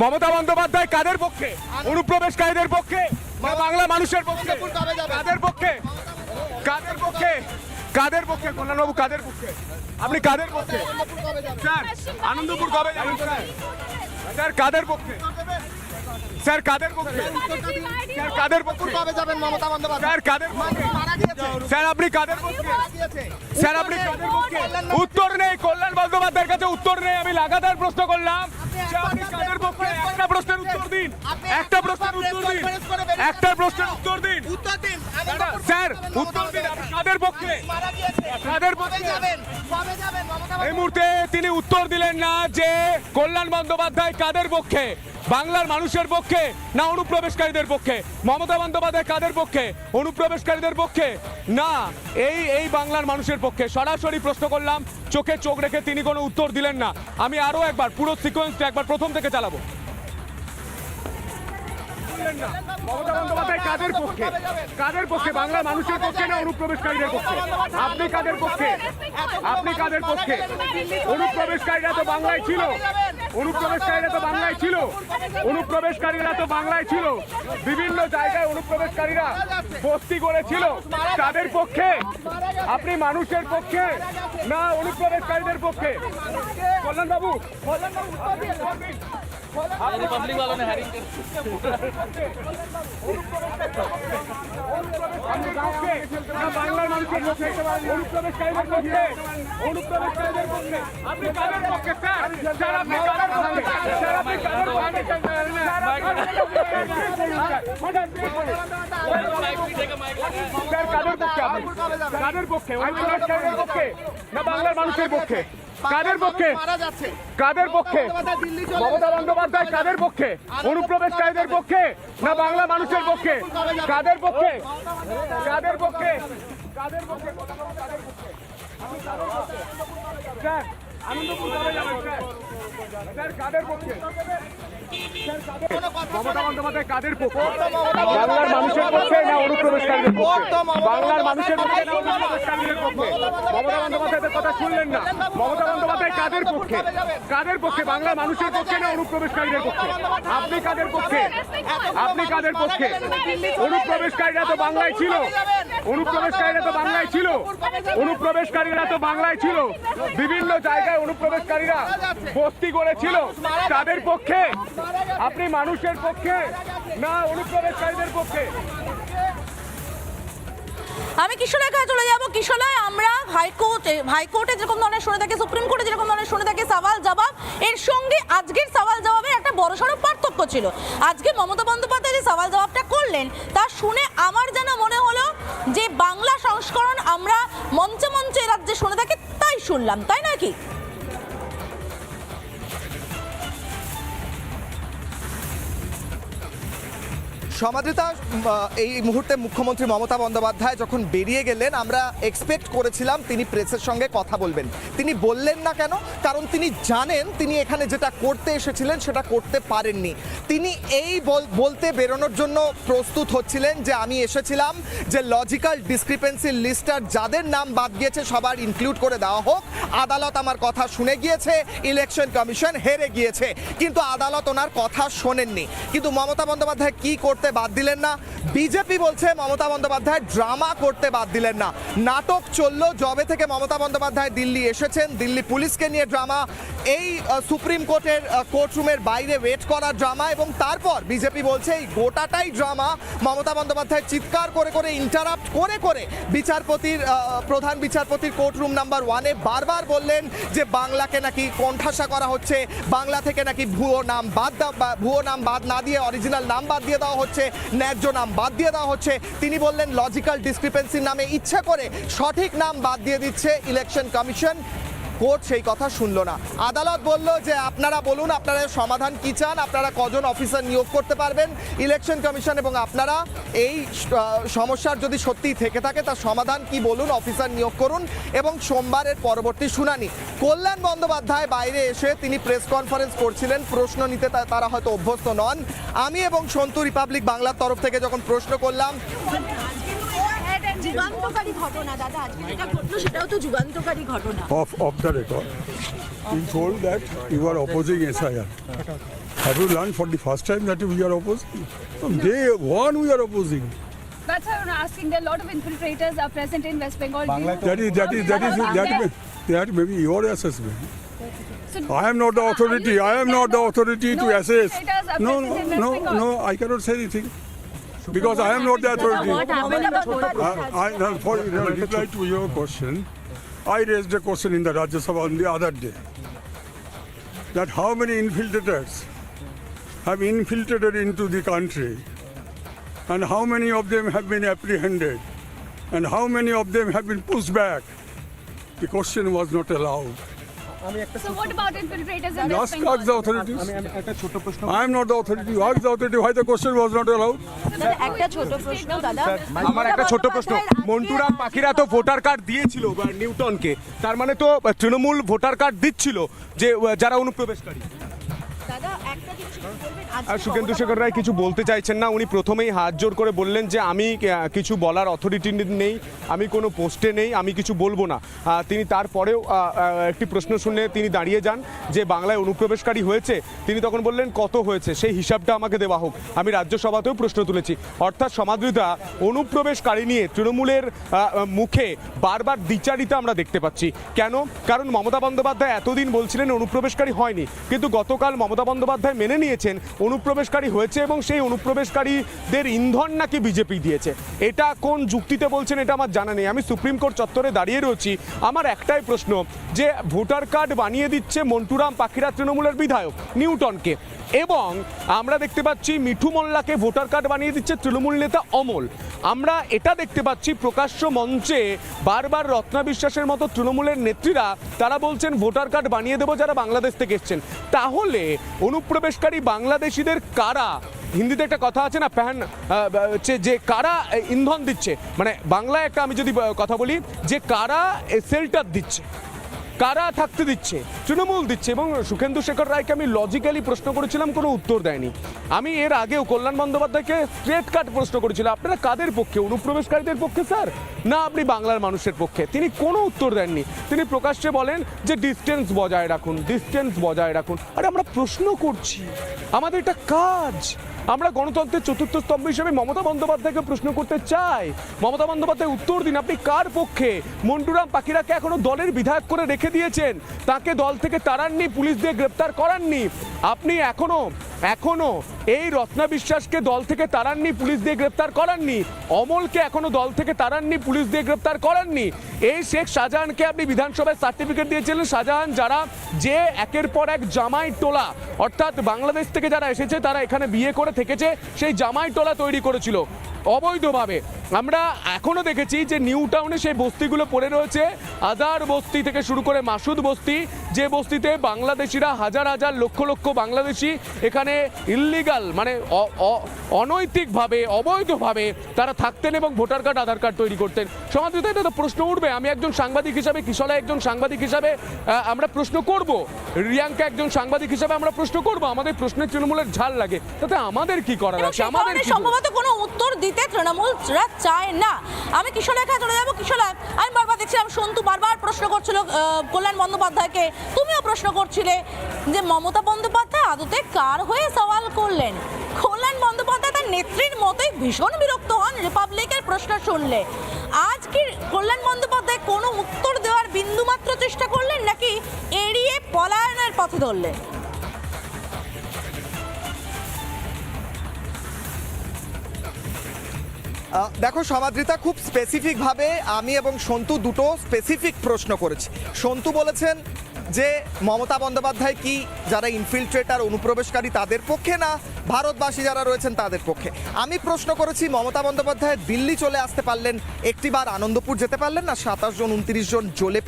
Speaker 1: মমতা বন্দ্যোপাধ্যায় কাদের পক্ষে? অনুপ্রবেশকারীদের পক্ষে না বাংলা মানুষের পক্ষে? কাদের পক্ষে? কাদের পক্ষে? কাদের পক্ষে কল্যাণবাবু, কাদের পক্ষে? আপনি কাদের পক্ষে? স্যার আনন্দপুর কবে যাবেন স্যার? স্যার কাদের পক্ষে? স্যার কাদের পক্ষে? স্যার কাদের পক্ষে
Speaker 4: কবে যাবেন মমতা বন্দ্যোপাধ্যায়?
Speaker 1: স্যার কাদের পক্ষে? স্যার আপনি কাদের পক্ষে? স্যার আপনি কাদের পক্ষে? উত্তর নেই, কল্যাণ বন্দ্যোপাধ্যায়ের কাছে উত্তর নেই। আমি লাগাতার প্রশ্ন করলাম যে আপনি কাদের পক্ষে? একটা প্রশ্নের উত্তর দিন, একটা প্রশ্নের উত্তর দিন, একটা প্রশ্নের উত্তর দিন। স্যার উত্তর দিন, আপনি কাদের পক্ষে? কাদের পক্ষে? এই মুহূর্তে তিনি উত্তর দিলেন না যে কল্যাণ বন্দ্যোপাধ্যায় কাদের পক্ষে, বাংলার মানুষের পক্ষে না অনুপ্রবেশকারীদের পক্ষে? মমতা বন্দ্যোপাধ্যায় কাদের পক্ষে? অনুপ্রবেশকারীদের পক্ষে না এই বাংলার মানুষের পক্ষে? সরাসরি প্রশ্ন করলাম, চোখে চোখ রেখে তিনি কোনো উত্তর দিলেন না। আমি আরো একবার পুরো সিকোয়েন্সটা একবার প্রথম থেকে চালাবো। মমতা বন্দ্যোপাধ্যায় কাদের পক্ষে? কাদের পক্ষে? বাংলার মানুষের পক্ষে না অনুপ্রবেশকারীদের পক্ষে? আপনি কাদের পক্ষে? আপনি কাদের পক্ষে? অনুপ্রবেশকারীরা তো বাংলায় ছিল, অনুপ্রবেশকারীরা তো বাংলায় ছিল, অনুপ্রবেশকারীরা তো বাংলায় ছিল, বিভিন্ন জায়গায় অনুপ্রবেশকারীরা বস্তি করেছিল। তাদের পক্ষে? আপনি মানুষের পক্ষে না অনুপ্রবেশকারীদের পক্ষে? কল্যাণবাবু,
Speaker 14: আপনি পাবলিক वालों ने हैरिंग
Speaker 1: বাংলার মানুষের পক্ষে, অনুপ্রবেশকারীদের পক্ষে, অনুপ্রবেশকারীদের পক্ষে আপনি কাদের পক্ষে? স্যার স্যার আপনি কাদের পক্ষে? স্যার আপনি কাদের পক্ষে? স্যার কাদের পক্ষে? আপনি কাদের পক্ষে? অনুপ্রবেশকারীদের পক্ষে না বাংলার মানুষের পক্ষে? কাদের পক্ষে? কাদের পক্ষে? মমতা বন্দ্যোপাধ্যায় কাদের পক্ষে? অনুপ্রবেশকারীদের পক্ষে না বাংলা মানুষের পক্ষে? কাদের পক্ষে? কাদের পক্ষে? কাদের পক্ষে? স্যার আনন্দপুর কবে যাবেন স্যার? স্যার কাদের পক্ষে? মমতা বন্দ্যোপাধ্যায় কাদের পক্ষে? বাংলার মানুষের পক্ষে না অনুপ্রবেশকারীদের পক্ষে? বাংলার মানুষের পক্ষে না অনুপ্রবেশকারীদের পক্ষে? মমতা বন্দ্যোপাধ্যায়ের কথা শুনলেন না। মমতা বন্দ্যোপাধ্যায় কাদের পক্ষে? কাদের পক্ষে? বাংলার মানুষের পক্ষে না অনুপ্রবেশকারীদের পক্ষে? আপনি কাদের পক্ষে? আপনি কাদের পক্ষে? অনুপ্রবেশকারীরা তো বাংলায় ছিল, অনুপ্রবেশকারীরা তো বাংলায় ছিল, অনুপ্রবেশকারীরা তো বাংলায় ছিল, বিভিন্ন জায়গায় অনুপ্রবেশকারীরা বস্তি করেছিল। তাদের পক্ষে? আপনি মানুষের পক্ষে না অনুপ্রবেশকারীদের পক্ষে?
Speaker 3: আমি কিশোরের কাছে চলে যাব। কিশোরায় আমরা হাইকোর্টে যেরকম ধরনের শুনে থাকি, সুপ্রিম কোর্টে যেরকম ধরনের শুনে থাকি সওয়াল জবাব, এর সঙ্গে আজকের সওয়াল জবাবের একটা বড়সড় পার্থক্য ছিল। আজকে মমতা বন্দ্যোপাধ্যায় যে সওয়াল জবাবটা করলেন তা শুনে আমার যেন মনে হলো যে বাংলা সংস্করণ আমরা মঞ্চে মঞ্চে এ রাজ্যে শুনে থাকি তাই শুনলাম, তাই নাকি?
Speaker 4: সমাদৃতা, এই মুহূর্তে মুখ্যমন্ত্রী মমতা বন্দ্যোপাধ্যায় যখন বেরিয়ে গেলেন আমরা এক্সপেক্ট করেছিলাম তিনি প্রেসের সঙ্গে কথা বলবেন। তিনি বললেন না কেন? কারণ তিনি জানেন তিনি এখানে যেটা করতে এসেছিলেন সেটা করতে পারেননি। তিনি এই বলতে বেরোনোর জন্য প্রস্তুত হচ্ছিলেন যে আমি এসেছিলাম যে লজিক্যাল ডিসক্রিপেন্সির লিস্টার যাদের নাম বাদ গিয়েছে সবার ইনক্লুড করে দেওয়া হোক। আদালত আমার কথা শুনে গিয়েছে, ইলেকশন কমিশন হেরে গিয়েছে, কিন্তু আদালত ওনার কথা শোনেননি। কিন্তু মমতা বন্দ্যোপাধ্যায় কি করতে বাদ দিলেন না? বিজেপি বলছে মমতা বন্দ্যোপাধ্যায় ড্রামা করতে বাদ দিলেন না। নাটক চললো জবে থেকে মমতা বন্দ্যোপাধ্যায় দিল্লি এসেছেন, দিল্লি পুলিশকে নিয়ে ড্রামা, এই সুপ্রিম কোর্টের কোর্টরুমের বাইরে ওয়েট করা ড্রামা, এবং তারপর বিজেপি বলছে এই গোটাটাই ড্রামা। মমতা বন্দ্যোপাধ্যায় চিৎকার করে করে ইন্টারাপ্ট করে করে প্রধান বিচারপতির কোর্টরুম নাম্বার 1-এ বারবার বললেন যে বাংলাকে নাকি কোণঠাসা করা হচ্ছে, বাংলা থেকে নাকি ভুয়ো নাম বাদ না দিয়ে অরিজিনাল নাম বাদ দিয়ে দেওয়া হচ্ছে, ন্যায্য নাম বাদ দিয়ে দেওয়া হচ্ছে। তিনি বললেন লজিক্যাল ডিসক্রিপেন্সির নামে ইচ্ছা করে সঠিক নাম বাদ দিয়ে দিচ্ছে ইলেকশন কমিশন। কোর্ট সেই কথা শুনলো না। আদালত বলল যে আপনারা বলুন আপনারা সমাধান কি চান, আপনারা কজন অফিসার নিয়োগ করতে পারবেন ইলেকশন কমিশন, এবং আপনারা এই সমস্যার যদি সত্যিই থেকে থাকে তার সমাধান কি বলুন, অফিসার নিয়োগ করুন। এবং সোমবারের পরবর্তী শুনানি। কল্যাণ বন্দ্যোপাধ্যায় বাইরে এসে তিনি প্রেস কনফারেন্স করছিলেন, প্রশ্ন নিতে তারা হয়তো অভ্যস্ত নন। আমি এবং সন্তু রিপাবলিক বাংলার তরফ থেকে যখন প্রশ্ন করলাম,
Speaker 3: যুগান্তকারী ঘটনা দাদা, আজকে যেটা ঘটলো সেটাও তো যুগান্তকারী ঘটনা।
Speaker 17: Off the record, you told that you are opposing SIR. Have you learned for the first time that we are opposing? From day one we are opposing.
Speaker 2: That's why I'm asking. There are a lot of infiltrators are present in West Bengal.
Speaker 17: That may be your assessment. I am not the authority. I am not the authority to assess. No, I cannot say anything. Because I am not the authority. For reply to your question, I raised a question in the Rajya Sabha on the other day. That how many infiltrators have infiltrated into the country and how many of them have been apprehended and how many of them have been pushed back. The question was not allowed.
Speaker 2: So what about infiltrators in West
Speaker 17: Ask
Speaker 2: Bengal?
Speaker 17: the authorities. I am not the authority. Ask the authority why the question was not allowed.
Speaker 3: একটা ছোট প্রশ্ন দাদা,
Speaker 1: আমার একটা ছোট প্রশ্ন, মন্টুরাম পাখিরা তো ভোটার কার্ড দিয়েছিল নিউটনকে, তার মানে তো তৃণমূল ভোটার কার্ড দিচ্ছিল যে যারা অনুপ্রবেশকারী।
Speaker 3: দাদা একটা জিনিস বলবেন,
Speaker 1: আর সুকেন্দু শেখর রায় কিছু বলতে চাইছেন না, উনি প্রথমেই হাত জোর করে বললেন যে আমি কিছু বলার অথরিটি নেই, আমি কোনো পোস্টে নেই, আমি কিছু বলবো না। তিনি তারপরেও একটি প্রশ্ন শুনে তিনি দাঁড়িয়ে যান যে বাংলায় অনুপ্রবেশকারী হয়েছে, তিনি তখন বললেন কত হয়েছে সেই হিসাবটা আমাকে দেওয়া হোক। আমি রাজ্যসভাতেও প্রশ্ন তুলেছি। অর্থাৎ সমাদৃতা অনুপ্রবেশকারী নিয়ে তৃণমূলের মুখে বারবার দ্বিচারিতা আমরা দেখতে পাচ্ছি। কেন? কারণ মমতা বন্দ্যোপাধ্যায় এতদিন বলছিলেন অনুপ্রবেশকারী হয়নি, কিন্তু গতকাল মমতা বন্দ্যোপাধ্যায় মেনে নিয়েছেন অনুপ্রবেশকারী হয়েছে এবং সেই অনুপ্রবেশকারীদের ইন্ধন নাকি বিজেপি দিয়েছে। এটা কোন যুক্তিতে বলছেন এটা আমার জানা নেই। আমি সুপ্রিম কোর্ট চত্বরে দাঁড়িয়ে রয়েছি, আমার একটাই প্রশ্ন যে ভোটার কার্ড বানিয়ে দিচ্ছে মন্টুরাম পাখিরা তৃণমূলের বিধায়ক নিউটনকে, এবং আমরা দেখতে পাচ্ছি মিঠু মোল্লাকে ভোটার কার্ড বানিয়ে দিচ্ছে তৃণমূল নেতা অমল। আমরা এটা দেখতে পাচ্ছি প্রকাশ্য মঞ্চে বারবার রত্না বিশ্বাসের মতো তৃণমূলের নেত্রীরা তারা বলছেন ভোটার কার্ড বানিয়ে দেবো যারা বাংলাদেশ থেকে এসছেন। তাহলে অনুপ্রবেশকারী বাংলাদেশিদের কারা, হিন্দিতে একটা কথা আছে না প্যান, যে কারা ইন্ধন দিচ্ছে, মানে বাংলায় একটা আমি যদি কথা বলি যে কারা শেল্টার দিচ্ছে, কারা থাকতে দিচ্ছে, তৃণমূল দিচ্ছে। এবং সুকেন্দু শেখর রায়কে আমি লজিক্যালি প্রশ্ন করেছিলাম, কোনো উত্তর দেয়নি। আমি এর আগেও কল্যাণ বন্দ্যোপাধ্যায়কে স্ট্রেট কাট প্রশ্ন করেছিলাম আপনারা কাদের পক্ষে, অনুপ্রবেশকারীদের পক্ষে স্যার না আপনি বাংলার মানুষের পক্ষে? তিনি কোনো উত্তর দেননি। তিনি প্রকাশ্যে বলেন যে ডিস্টেন্স বজায় রাখুন, ডিস্টেন্স বজায় রাখুন। আরে আমরা প্রশ্ন করছি, আমাদের এটা কাজ। আমরা গণতন্ত্রের চতুর্থ স্তম্ভ হিসেবে মমতা বন্দ্যোপাধ্যায়কে প্রশ্ন করতে চাই। মমতা বন্দ্যোপাধ্যায় উত্তর দিন, আপনি কার পক্ষে? মন্টুরাম পাখিরাকে এখনো দলের বিধায়ক করে রেখে দিয়েছেন, তাকে দল থেকে তাড়াননি, পুলিশ দিয়ে গ্রেপ্তার করাননি। আপনি এখনো এই রত্না বিশ্বাসকে দল থেকে তাড়াননি, পুলিশ দিয়ে গ্রেপ্তার করাননি। অমলকে এখনো দল থেকে তাড়াননি, পুলিশ দিয়ে গ্রেপ্তার করাননি। এই শেখ শাহজাহানকে আপনি বিধানসভায় সার্টিফিকেট দিয়েছিলেন, শাহজাহান যারা যে একের পর এক জামাই টোলা, অর্থাৎ বাংলাদেশ থেকে যারা এসেছে তারা এখানে বিয়ে করে থেকেছে, সেই জামাই টোলা তৈরি করেছিল অবৈধভাবে। আমরা এখনো দেখেছি যে নিউ টাউনে সেই বস্তিগুলো পড়ে রয়েছে, আদার বস্তি থেকে শুরু করে মাসুদ বস্তি, যে বস্তিতে বাংলাদেশিরা হাজার হাজার লক্ষ লক্ষ বাংলাদেশি এখানে ইল্লিগাল মানে অনৈতিকভাবে অবৈধভাবে তারা থাকতেন এবং ভোটার কার্ড আধার কার্ড তৈরি করতেন। সমাজে এটা তো প্রশ্ন উঠবে। আমি একজন সাংবাদিক হিসাবে, কিশোরা একজন সাংবাদিক হিসাবে আমরা প্রশ্ন করব, রিয়াঙ্কা একজন সাংবাদিক হিসাবে আমরা প্রশ্ন করব। আমাদের প্রশ্নের তৃণমূলের ঝাল লাগে, তাতে আমাদের কি করার আছে? আমাদের
Speaker 3: সম্ভবত কোনো উত্তর দিতে তৃণমূলরা চায় না। আমি কিশোরেখা চলে যাবো। কিশোরা, আমি বারবার দেখছিলাম সন্তু বারবার প্রশ্ন করছিল কল্যাণ বন্দ্যোপাধ্যায়কে, তুমিও প্রশ্ন করছিলে যে মমতা বন্দ্যোপাধ্যায় আদতে কার হয়ে সওয়াল করলেন। কল্যাণ বন্দ্যোপাধ্যায় তার নেত্রীর মতোই ভীষণ বিরক্ত হন রিপাবলিকের প্রশ্ন শুনলে। আজ কি কল্যাণ বন্দ্যোপাধ্যায় কোনো উত্তর দেওয়ার বিন্দুমাত্র চেষ্টা করলেন নাকি এড়িয়ে পলায়নের পথে ধরলেন?
Speaker 4: দেখো সমাদৃতা, খুব স্পেসিফিকভাবে আমি এবং সন্তু দুটো স্পেসিফিক প্রশ্ন করেছি। সন্তু বলেছেন যে মমতা বন্দ্যোপাধ্যায় কি যারা ইনফিল্ট্রেটার অনুপ্রবেশকারী তাদের পক্ষে, না ভারতবাসী যারা রয়েছেন তাদের পক্ষে। আমি প্রশ্ন করেছি মমতা বন্দ্যোপাধ্যায় দিল্লি চলে আসতে পারলেন, একটিবার আনন্দপুর যেতে পারলেন না? 27 জন 29 জন জ্বলে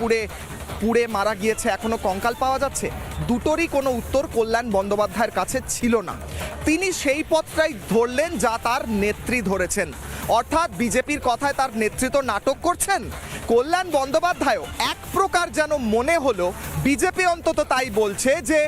Speaker 4: পুড়ে মারা গিয়েছে, এখনো কঙ্কাল পাওয়া যাচ্ছে। দুটোরই কোনো উত্তর কল্যাণ বন্দ্যোপাধ্যায়ের কাছে ছিল না। তিনি সেই পথটাই ধরলেন যা তার নেত্রী ধরেছেন, অর্থাৎ বিজেপির কথায় তার নেতৃত্ব নাটক করছেন। কল্যাণ বন্দ্যোপাধ্যায়ও এক প্রকার যেন মনে হলো বিজেপি অন্তত তাই বলছে যে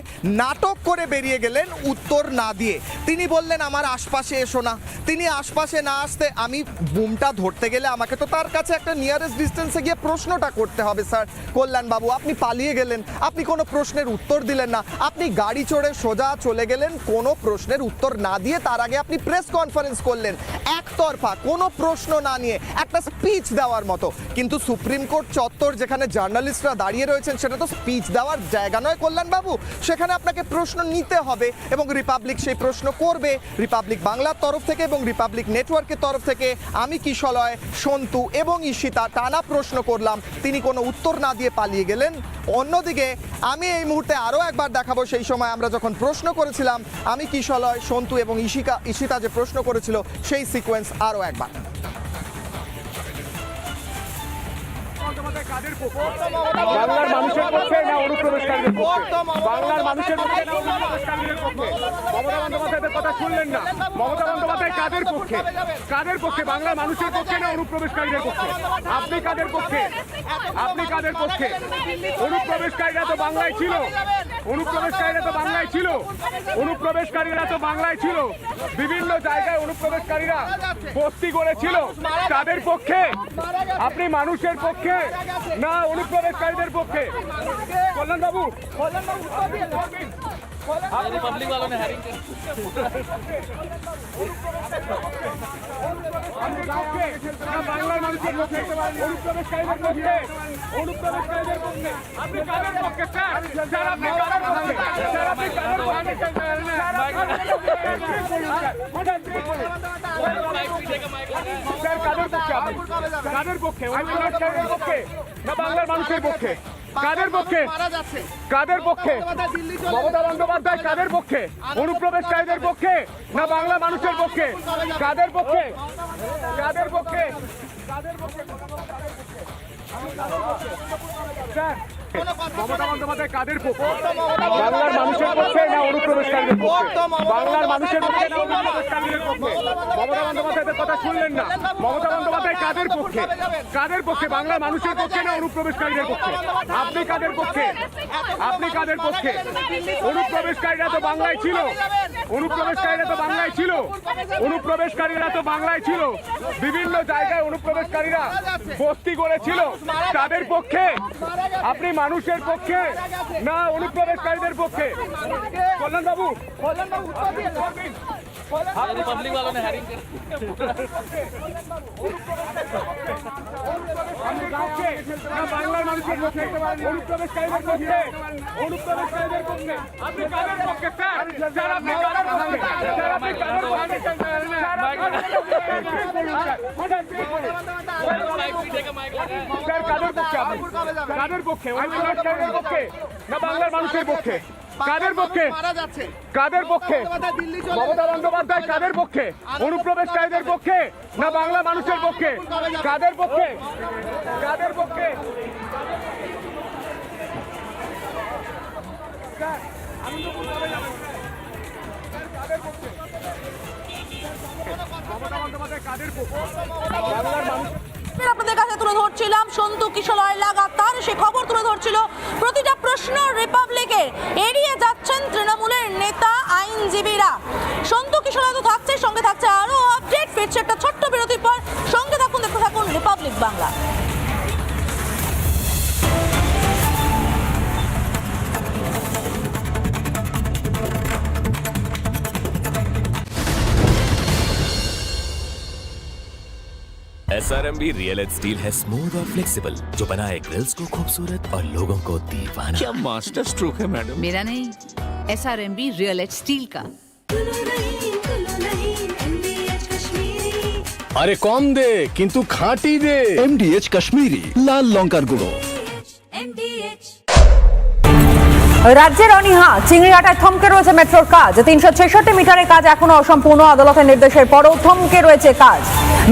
Speaker 4: নাটক করে বেরিয়ে গেলেন উত্তর না দিয়ে। তিনি বললেন আমার আশপাশে এসো না। তিনি আশপাশে না আসতে আমি বুমটা ধরতে গেলে আমাকে তো তার কাছে একটা নিয়ারেস্ট ডিস্টেন্সে গিয়ে প্রশ্নটা করতে হবে। স্যার কল্যাণ বাবু, আপনি পালিয়ে গেলেন, আপনি কোনো প্রশ্নের উত্তর দিলেন না, আপনি গাড়ি চড়ে সোজা চলে গেলেন কোনো প্রশ্নের উত্তর না দিয়ে। তার আগে আপনি প্রেস কনফারেন্স করলেন, একতরফা কোনো প্রশ্ন না নিয়ে একটা স্পিচ দেওয়ার মতো। কিন্তু সুপ্রিম কোর্ট চত্বর যেখানে জার্নালিস্টরা দাঁড়িয়ে রয়েছেন সেটা তো স্পিচ দেওয়ার জায়গা নয় কল্যাণবাবু, সেখানে আপনাকে প্রশ্ন নিতে হবে এবং রিপাবলিক সেই প্রশ্ন করবে। রিপাবলিক বাংলার তরফ থেকে এবং রিপাবলিক নেটওয়ার্কের তরফ থেকে আমি কিশলয়, সন্তু এবং ঈশিতা টানা প্রশ্ন করলাম, তিনি কোনো উত্তর না দিয়ে পালিয়ে গেলেন। অন্যদিকে আমি এই মুহূর্তে আরও একবার দেখাবো সেই সময় আমরা যখন প্রশ্ন করেছিলাম, আমি কিশলয়, সন্তু এবং ঈশিতা যে প্রশ্ন করেছিল সেই সিকোয়েন্স আরও একবার।
Speaker 1: বাংলার মানুষের পক্ষে না অনুপ্রবেশকারীদের পক্ষে? বাংলার মানুষের পক্ষে না অনুপ্রবেশকারীদের পক্ষে? মমতা বন্দ্যোপাধ্যায়ের কথা শুনলেন না। মমতা বন্দ্যোপাধ্যায় কাদের পক্ষে? কাদের পক্ষে? বাংলার মানুষের পক্ষে না অনুপ্রবেশকারীদের পক্ষে? আপনি কাদের পক্ষে? আপনি কাদের পক্ষে? অনুপ্রবেশকারীরা তো বাংলায় ছিল, অনুপ্রবেশকারীরা তো বাংলায় ছিল, অনুপ্রবেশকারীরা তো বাংলায় ছিল, বিভিন্ন জায়গায় অনুপ্রবেশকারীরা বস্তি করেছিল। তাদের পক্ষে? আপনি মানুষের পক্ষে না অনুপ্রবেশকারীদের পক্ষে? কল্যাণবাবু, বাংলার মানুষের পক্ষে, অনুপ্রবেশকারীদের পক্ষে, অনুপ্রবেশকারীদের পক্ষে আপনি কাদের পক্ষে স্যার? স্যার আপনি কাদের পক্ষে? স্যার আপনি কাদের পক্ষে? স্যার কাদের পক্ষে আপনি? কাদের পক্ষে? অনুপ্রবেশকারীদের পক্ষে না বাংলার মানুষের পক্ষে? কাদের পক্ষে? কাদের পক্ষে? মমতা বন্দ্যোপাধ্যায় কাদের পক্ষে? অনুপ্রবেশকারীদের পক্ষে না বাংলা মানুষের পক্ষে? কাদের পক্ষে? কাদের পক্ষে? কাদের পক্ষে? স্যার মমতা বন্দ্যোপাধ্যায় কাদের পক্ষে? বাংলার মানুষের পক্ষে না অনুপ্রবেশকারীদের পক্ষে? বাংলার মানুষের পক্ষে না অনুপ্রবেশকারীদের পক্ষে? মমতা বন্দ্যোপাধ্যায়ের কথা শুনলেন না। মমতা বন্দ্যোপাধ্যায় কাদের পক্ষে? কাদের পক্ষে? বাংলার মানুষের পক্ষে না অনুপ্রবেশকারীদের পক্ষে? আপনি কাদের পক্ষে? আপনি কাদের পক্ষে? অনুপ্রবেশকারীরা তো বাংলায় ছিল, অনুপ্রবেশকারীরা তো বাংলায় ছিল, অনুপ্রবেশকারীরা তো বাংলায় ছিল, বিভিন্ন জায়গায় অনুপ্রবেশকারীরা বস্তি করেছিল। তাদের পক্ষে? আপনি মানুষের পক্ষে না অনুপ্রবেশকারীদের পক্ষে? কল্যাণবাবু, কল্যাণবাবু বাংলার মানুষের পক্ষে, অনুপ্রবেশকারীদের পক্ষে, অনুপ্রবেশকারীদের পক্ষে আপনি কাদের পক্ষে স্যার? স্যার আপনি কাদের পক্ষে? স্যার আপনি কাদের পক্ষে? স্যার কাদের পক্ষে আপনি? কাদের পক্ষে? অনুপ্রবেশকারীদের পক্ষে না বাংলার মানুষের পক্ষে? কাদের পক্ষে? কাদের পক্ষে? মমতা বন্দ্যোপাধ্যায় কাদের পক্ষে? অনুপ্রবেশকারীদের পক্ষে না বাংলা মানুষের পক্ষে? কাদের পক্ষে? কাদের পক্ষে? মমতা বন্দ্যোপাধ্যায় কাদের পক্ষে? বাংলার মানুষ
Speaker 3: আপনাদের কাছে তুলে ধরছিলাম সন্তু কিশলয় লাগাতার সে খবর তুলে ধরছিল। প্রতিটা প্রশ্ন রিপাবলিকের এড়িয়ে যাচ্ছেন তৃণমূলের নেতা আইনজীবীরা। সন্তু কিশলয় তো থাকছে, সঙ্গে থাকছে আরো আপডেট। ফিরছে একটা ছোট্ট বিরতির পর, সঙ্গে থাকুন, দেখতে থাকুন Republic Bangla.
Speaker 18: SRMB real edge steel है स्मूथ और फ्लेक्सिबल जो बनाए ग्रिल्स को खूबसूरत और लोगों को दीवाना।
Speaker 14: क्या मास्टर स्ट्रोक है मैडम?
Speaker 19: मेरा नहीं, SRMB रियल एज स्टील का।
Speaker 18: अरे कम दे किंतु खाटी दे। MDH कश्मीरी लाल लंकार गुड़ो।
Speaker 3: রাজ্যের অনীহা, চিংড়িঘাটায় থমকে রয়েছে মেট্রোর কাজ। 366 মিটারের কাজ এখনো অসম্পূর্ণ। আদালতের নির্দেশের পরও থমকে রয়েছে কাজ।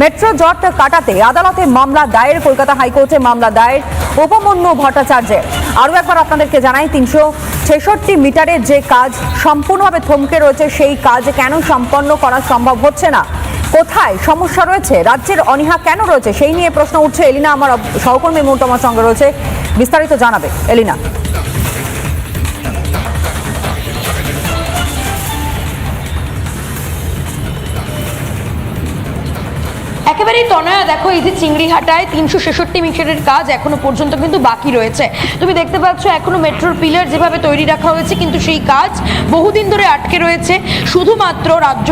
Speaker 3: মেট্রো জট কাটাতে আদালতে মামলা দায়ের। কলকাতা হাইকোর্টে মামলা দায়ের উপমন্যু ভট্টাচার্যের। আরও একবার আপনাদেরকে জানাই, 366 মিটারের যে কাজ সম্পূর্ণভাবে থমকে রয়েছে, সেই কাজ কেন সম্পন্ন করা সম্ভব হচ্ছে না? কোথায় সমস্যা রয়েছে? রাজ্যের অনীহা কেন রয়েছে? সেই নিয়ে প্রশ্ন উঠছে। এলিনা আমার সহকর্মী মুহূর্তে আমার সঙ্গে রয়েছে, বিস্তারিত জানাবে। এলিনা।
Speaker 20: একেবারেই তনয়া দেখো এই যে চিংড়িহাটায় 366 মিটারের কাজ এখনো পর্যন্ত কিন্তু বাকি রয়েছে। তুমি দেখতে পাচ্ছ এখনো মেট্রোর পিলার যেভাবে তৈরি রাখা হয়েছে কিন্তু সেই কাজ বহুদিন ধরে আটকে রয়েছে শুধুমাত্র রাজ্য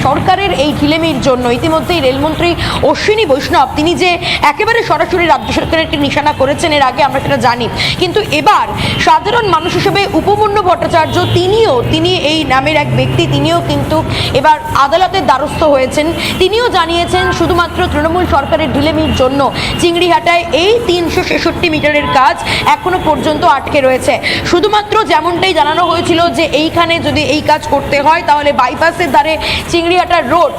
Speaker 20: সরকারের এই ঢিলেমির জন্য। ইতিমধ্যেই রেলমন্ত্রী অশ্বিনী বৈষ্ণব তিনি যে একেবারে সরাসরি রাজ্য সরকারের নিশানা করেছেন এর আগে আমরা সেটা জানি, কিন্তু এবার সাধারণ মানুষ হিসেবে উপমন্যু ভট্টাচার্য তিনি এই নামের এক ব্যক্তি তিনিও কিন্তু এবার আদালতের দ্বারস্থ হয়েছেন। তিনিও জানিয়েছেন শুধুমাত্র তৃণমূল সরকারের ঢিলেমির জন্য চিংড়িহাটায় এই 366 মিটারের কাজ এখনো পর্যন্ত আটকে রয়েছে। শুধুমাত্র যেমনটাই জানানো হয়েছিল যে এইখানে যদি এই কাজ করতে হয় তাহলে বাইপাসের ধারে চিংড়িহাটার রোড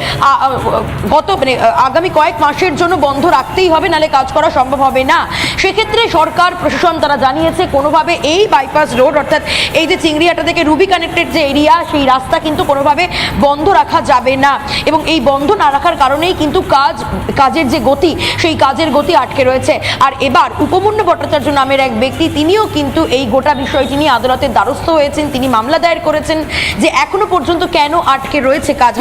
Speaker 20: আগামী কয়েক মাসের জন্য বন্ধ রাখতেই হবে, নাহলে কাজ করা সম্ভব হবে না। সেক্ষেত্রে সরকার প্রশাসন তারা জানিয়েছে কোনোভাবে এই বাইপাস রোড অর্থাৎ এই যে চিংড়িহাটা থেকে রুবি কানেক্টেড যে এরিয়া সেই রাস্তা কিন্তু কোনোভাবে বন্ধ রাখা যাবে না, এবং এই বন্ধ না রাখার কারণেই কিন্তু কাজের যে গতি সেই কাজের গতি আটকে রয়েছে। আর এবার উপমন্যু ভট্টাচার্য নামের এক ব্যক্তি তিনিও কিন্তু এই গোটা বিষয়টি নিয়ে আদালতের দ্বারস্থ হয়েছেন। তিনি মামলা দায়ের করেছেন যে এখনো পর্যন্ত কেন আটকে রয়েছে কাজ।